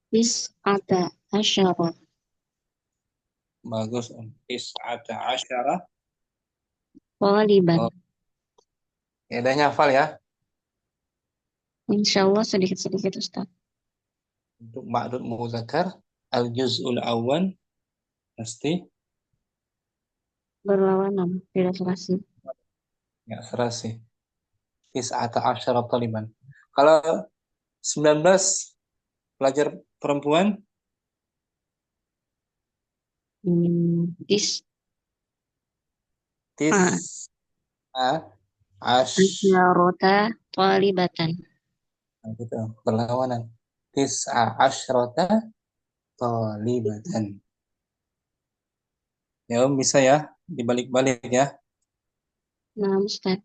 Tis'ata asyara. Bagus Om. Tis'ata asyara. Taliban. Oh. Ya, udah hafal ya? Insyaallah sedikit-sedikit Ustaz. Untuk ma'dud muzakkar al-juz'ul awwal pasti Berlawanan, tidak serasi. ya serasi. Tis'ata asyara taliban. Kalau 19 pelajar perempuan asyarota talibatan. Nah, gitu, berlawanan. Tis'a asyrata talibatan. Ya Om, bisa ya dibalik-balik ya. Nah Ustaz,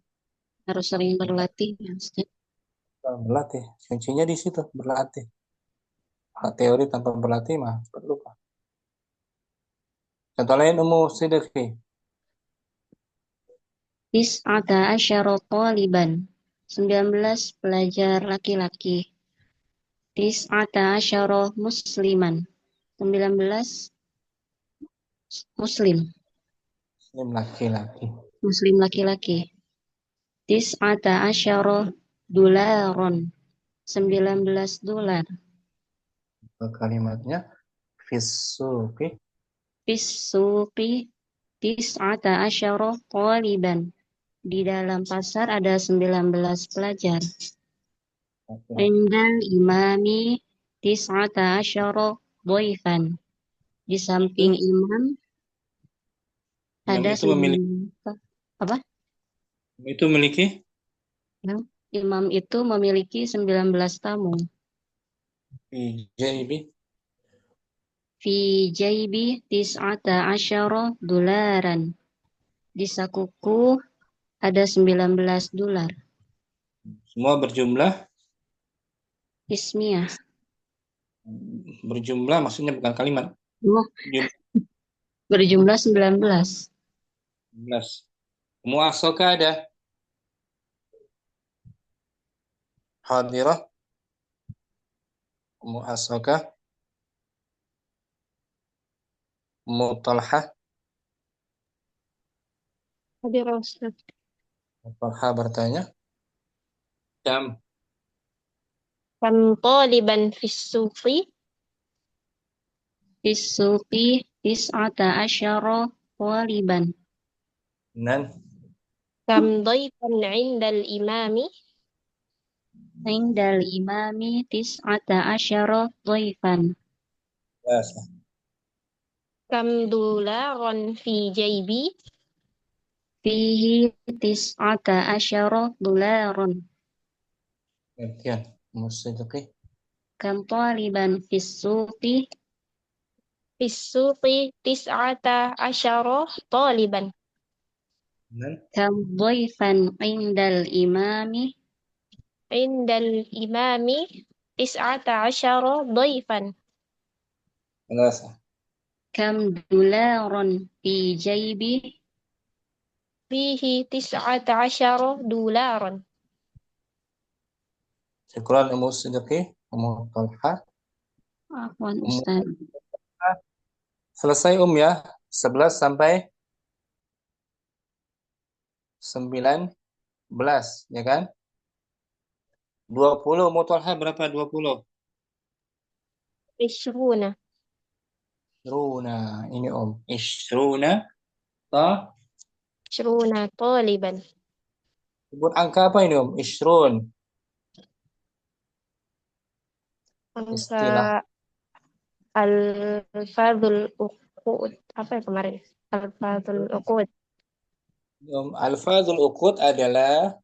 harus sering berlatih ya Ustaz. Berlatih, kuncinya di situ, berlatih. Teori tanpa berlatih mah perlu Pak. Contoh lain Ummu Siddiqi. Tis'ata asyara taliban. 19 pelajar laki-laki. Tis'ata asyara musliman. 19 muslim. Muslim laki-laki. Muslim laki-laki. Tis'ata asyara dolaron. 19 dolar. Kalimatnya fisuqi Fisuqi tis'ata asyara taliban. Di dalam pasar ada 19 pelajar. Oke. Indal imami tis'ata asyara dhaifan. Di samping imam Imam ada itu memiliki 19 apa? Itu memiliki Ya, imam itu memiliki 19 tamu. JB. Fi jaibi tis'ata asyara dolaran. Di sakuku ada 19 dolar. Semua berjumlah Ismiyah. berjumlah maksudnya bukan kalimat. Oh, Jumlah berjumlah 19. 11. Mu'asoka ada. Hadirah. Mu'asoka. Mutalha. Hadir Ustaz. Mutalha bertanya. Jam. Kam taliban fis suqi. Fisuqi tis'ata asyara waliban. Nan. Kam dhaifan 'indal imami. Indal imami tis'ata asyara dhaifan. Biasa. Kam dolaron fi jaibi. Fihi tis'ata asyara dolaron. Gantian. Musidqi. Kam taliban fisuqi Fis suqi tis'ata asyara taliban. Nan. kam dhaifan indal imami Indal imami tis'ata asyara dhaifan. Biasa. kam dolaron fi jaibi Fihi tis'ata asyara dolaran. Syukran Musidqi. Mutalha. Afwan Ustaz. Selesai ya. 11 sampai 19, ya kan? 20 Mutalha berapa 20? Ishruna. Ishruna. Ini Ishruna. Ta. Ishruna taliban. Sebut angka apa ini Ishrun. Istilah. Angka al-fadhul uqud. Apa ya kemarin? Al-fadhul uqud. Al-fadhul uqud adalah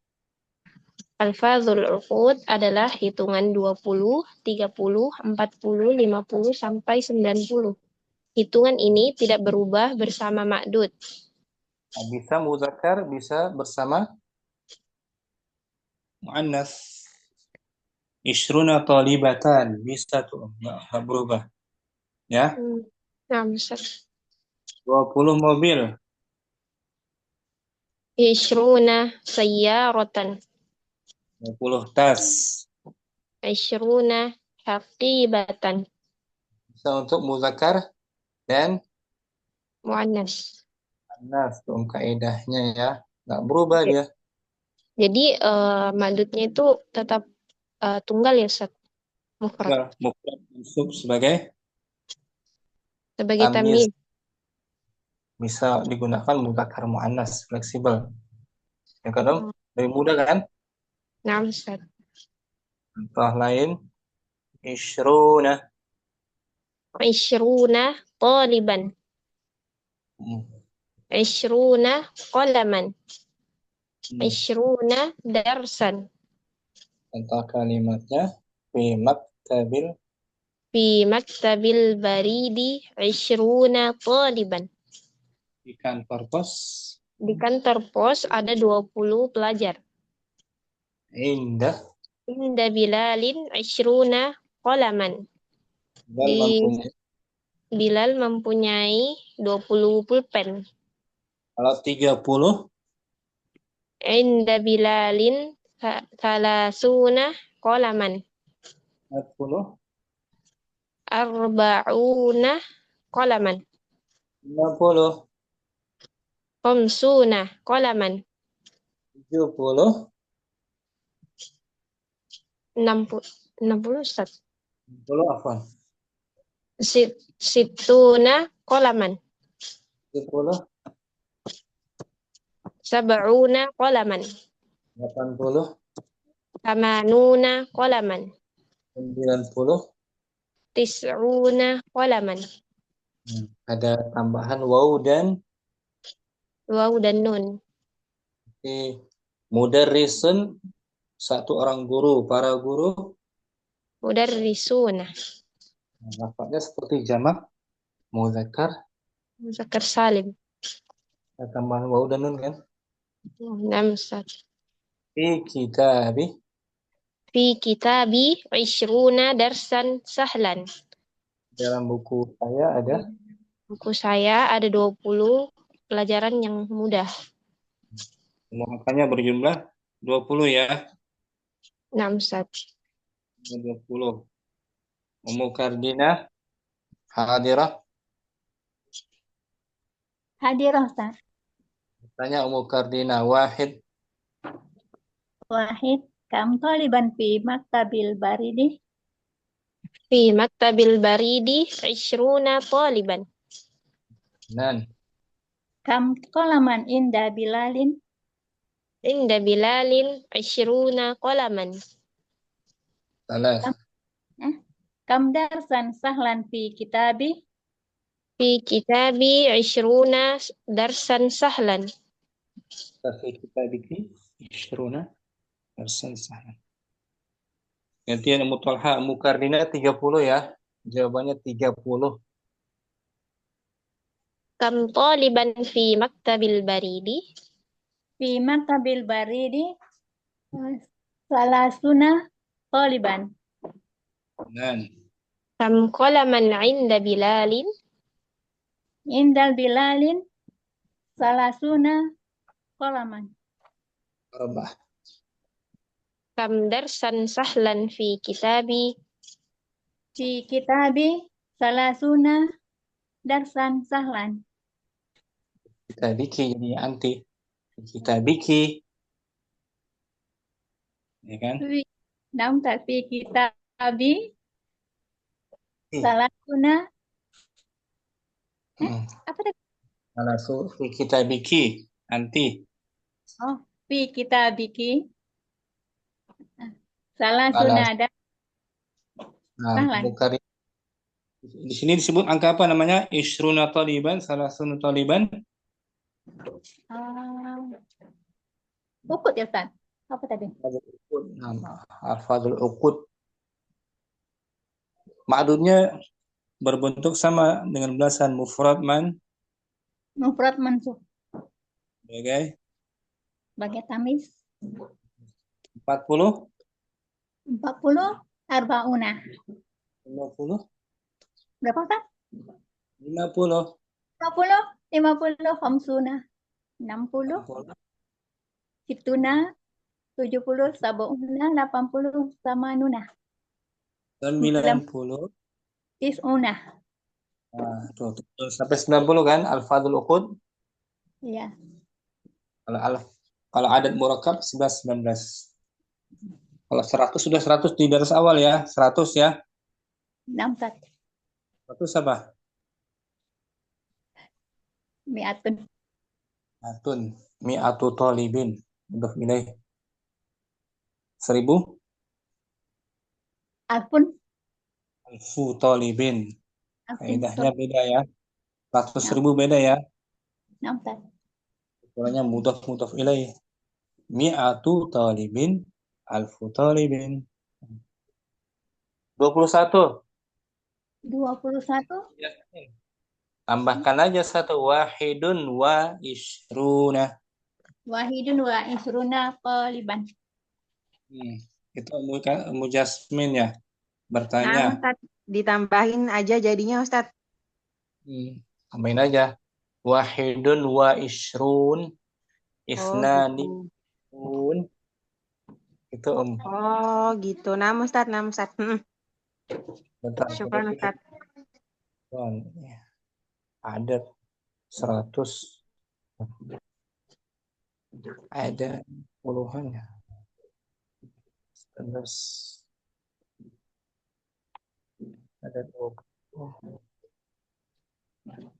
Al-fadhul uqud adalah hitungan 20, 30, 40, 50 sampai 90. Hitungan ini tidak berubah bersama ma'dud. bisa muzakkar, bisa bersama muannas. Ishruna talibatan bisa tuh, nggak berubah. Ya. Nah, Ustaz. 20 mobil. Ishruna sayyaratan. 20 tas. Ishruna haqibatan. Bisa untuk muzakkar dan Muannas. muannas tuh kaidahnya ya. Nggak berubah dia. Jadi madudnya itu tetap tunggal ya Ustaz? Mufrad. Mufrad mansub sebagai Tamyiz. Bisa digunakan muzakkar muannas fleksibel. Ya kan? Lebih mudah kan? Nah, Ustaz. Contoh lain Ishruna. Ishruna taliban. Ishruna qalaman. Ishruna darsan. Contoh kalimatnya fi maktabil baridi Ishruna taliban. di kantor pos. Di kantor pos ada 20 pelajar. Inda Bilalin Ishruna qalaman. Bilal mempunyai 20 pulpen. Kalau 30 Inda Bilalin salasuna qalaman. 40 Arba'una qalaman. 50 Khamsuna qalaman. 70 60 Ustaz. 60 afwan. Situna qalaman. 70 sab'una qalaman. 80. Tamanuna qalaman. 90. Tis'una qalaman. Ada tambahan waw dan Waw dan nun. mudarrisun, satu orang guru, para guru. Mudarrisuna. Lafadznya seperti jamak muzakkar. Muzakkar salim. Ada tambahan waw dan nun kan? Naam, Ustaz. Fi kitabi. Fi kitabi 20 darsan sahlan. Dalam buku saya ada. Buku saya ada 20 pelajaran yang mudah. Makanya berjumlah 20 ya. Naam, Ustaz. 20. Ummu Kardinah hadirah. Hadirah, Ustaz. Tanya Ummu Kardinah, wahid. Wahid, kam taliban fi maktabil baridi? Fi maktabil baridi 20 taliban. Nan. Kam qalaman inda Bilalin? Inda Bilalin 20 qalaman. Salas. Kam darsan sahlan fi kitabi? Fi kitabi 20 darsan sahlan. Fi kitabiki 20 darsan sahlan. Gantian Ummu Talha, Ummu Kardinah 30 ya. Jawabannya 30. Kam taliban fi maktabil baridi? Fi maktabil baridi salasuna taliban. Nan. Kam qalaman inda Bilalin? Indal Bilalin salasuna qalaman. Arbah. Kam darsan sahlan fi kitabi? Fi kitabi salasuna darsan sahlan. Kitabiki jadi anti. Kitabiki. Ya kan? Naam, fi kitabi salasuna. Apa tadi? Langsung fi kitabiki anti. Oh, fi kitabiki salasuna ada. Nah, Bukhari. Di sini disebut angka apa namanya? Isruna taliban, salasuna taliban. Ukut ya, Ustaz. Apa tadi? Alfadul uqud. Ma'dudnya berbentuk sama dengan belasan mufrad man. Mufrad mansub. Sebagai tamis. 40. 40 arbauna. 50. Berapa, Ustaz? 50. 50 khamsuna. 60 situna. 70 sab'una. 80 samanuna. 90. Tis'una. Nah, tuh, sampai 90 kan alfadul uqud. Iya. Kalau adat murakkab 11 19. Kalau 100 sudah 100 di baris awal ya, 100 ya. 6 100 apa? Mi'atun. Mi'atu talibin. Udah milih. 1000. Alfun. Alfu talibin. Kaidahnya beda ya. 100.000 beda ya. 6. Ukurannya mudhaf ilaih. Mi'atu talibin, alfu talibin. 21. 21. Tambahkan aja satu. Wahidun wa isruna. Wahidun wa isruna qaliban. Itu Mujasmin ya. Bertanya. Nah, Ustaz, ditambahin aja jadinya, Ustaz. Tambahin aja. Wahidun wa isrun. Isnani. Itu Oh gitu. Nah, Ustaz. Syukran, Ustaz. Ada 100. Ada puluhan ya. Terus ada 20.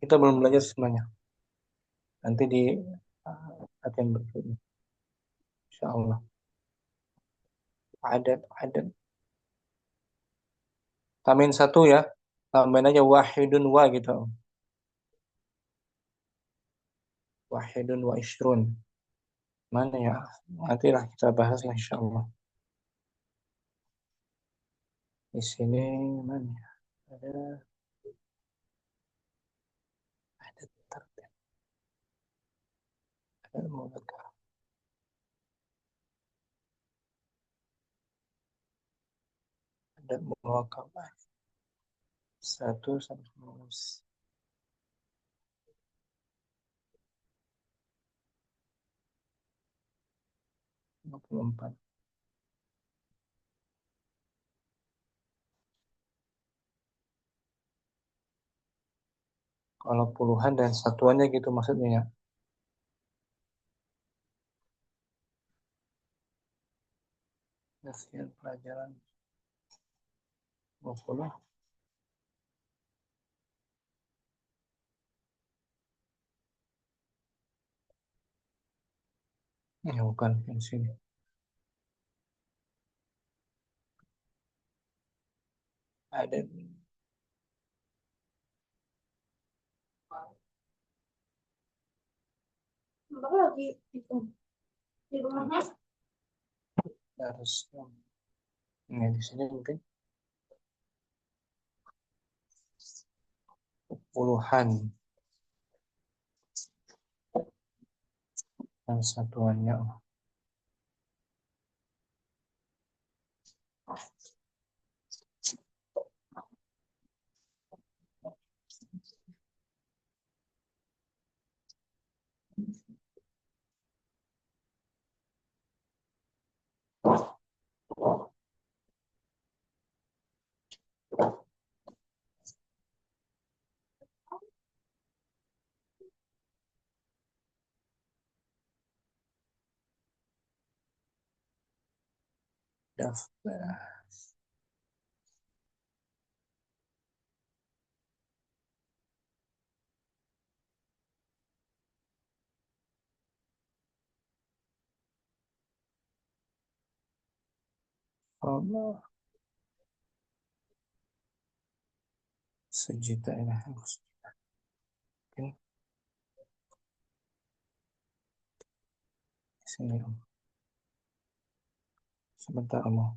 Kita belum belajar semuanya. Nanti di latihan berikutnya. Insyaallah. Adab. Tambahin 1 ya. Tambahin aja wahidun wa gitu. Wahidun wa ishrun. Mana ya? Nantilah kita bahas lah insyaallah. Di sini mana ya? Ada tertib. Ada muzakkar. Ada murakabah. 1 sampai 15. Kalau puluhan dan satuannya gitu maksudnya ya. Sekian pelajaran 20. Ya bukan di sini. Ada lagi itu di rumahnya. harus ini di sini mungkin puluhan dan satuannya. Daftar. Allah. 1 juta ini harus. Oke. Sini Om. Sebentar Om.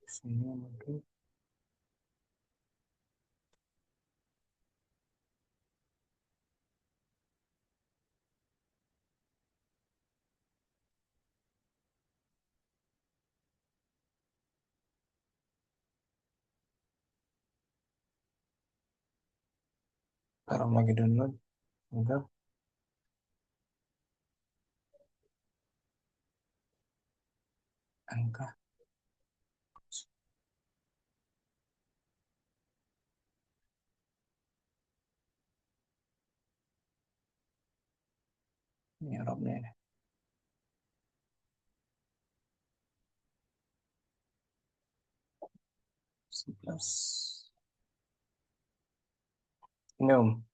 Sini mungkin. Taruh lagi download. Enggak. Angka. Ini Arabnya ini. Ini Om.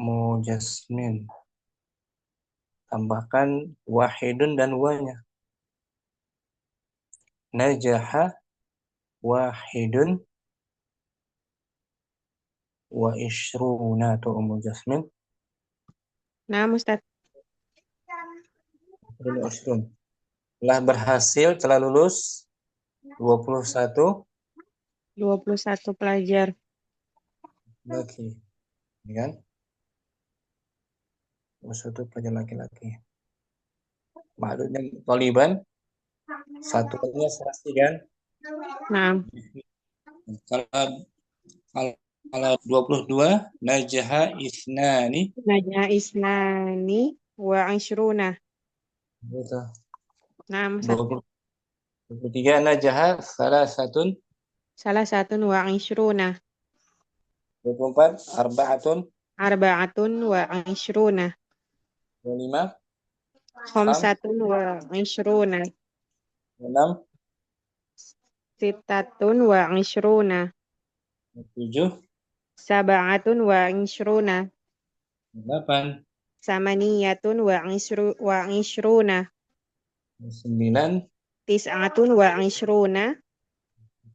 Mujasmin. Tambahkan wahidun dan wa-nya. Najaha wahidun wa ishruna tuh Ummu Jasmin. Nah, Ustaz. Telah berhasil, telah lulus 21 pelajar. laki. Ini kan? 21 pelajar laki-laki. Maksudnya Taliban satunya serasi kan? Nah. Kalau 22 najaha isnani. Najaha isnani wa ishruna. Betul. Nah, 23 najaha salah satu wa ishruna. 24 arba'atun wa ishruna. 25 khamsatun wa ishruna. 6 sittatun wa ishruna. 7 sab'atun wa ishruna. 8 Samaniyatun wa ishruna. 9. Tis'atun wa ishruna.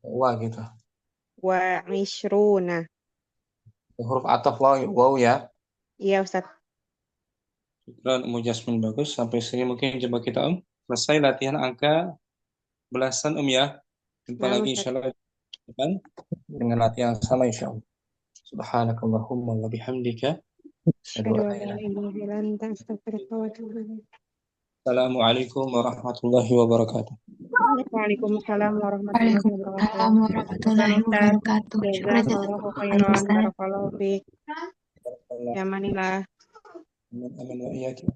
Wa gitu. Wa ishruna. Huruf ataf waw ya. Iya Ustaz. Syukran Ummu Jasmine, bagus. Sampai sini mungkin coba kita selesai latihan angka belasan ya. Jumpa lagi insyaallah depan dengan latihan yang sama insyaallah. Subhanakallahumma wa bihamdika asyhadu an la ilaha illa anta astaghfiruka wa atubu ilaik. Assalamualaikum warahmatullahi wabarakatuh. Waalaikumsalam warahmatullahi wabarakatuh. Waalaikumsalam warahmatullahi wabarakatuh. Jazakallahu khairan, barakallahu fiik. Yamanillah. Amin wa iyyakum.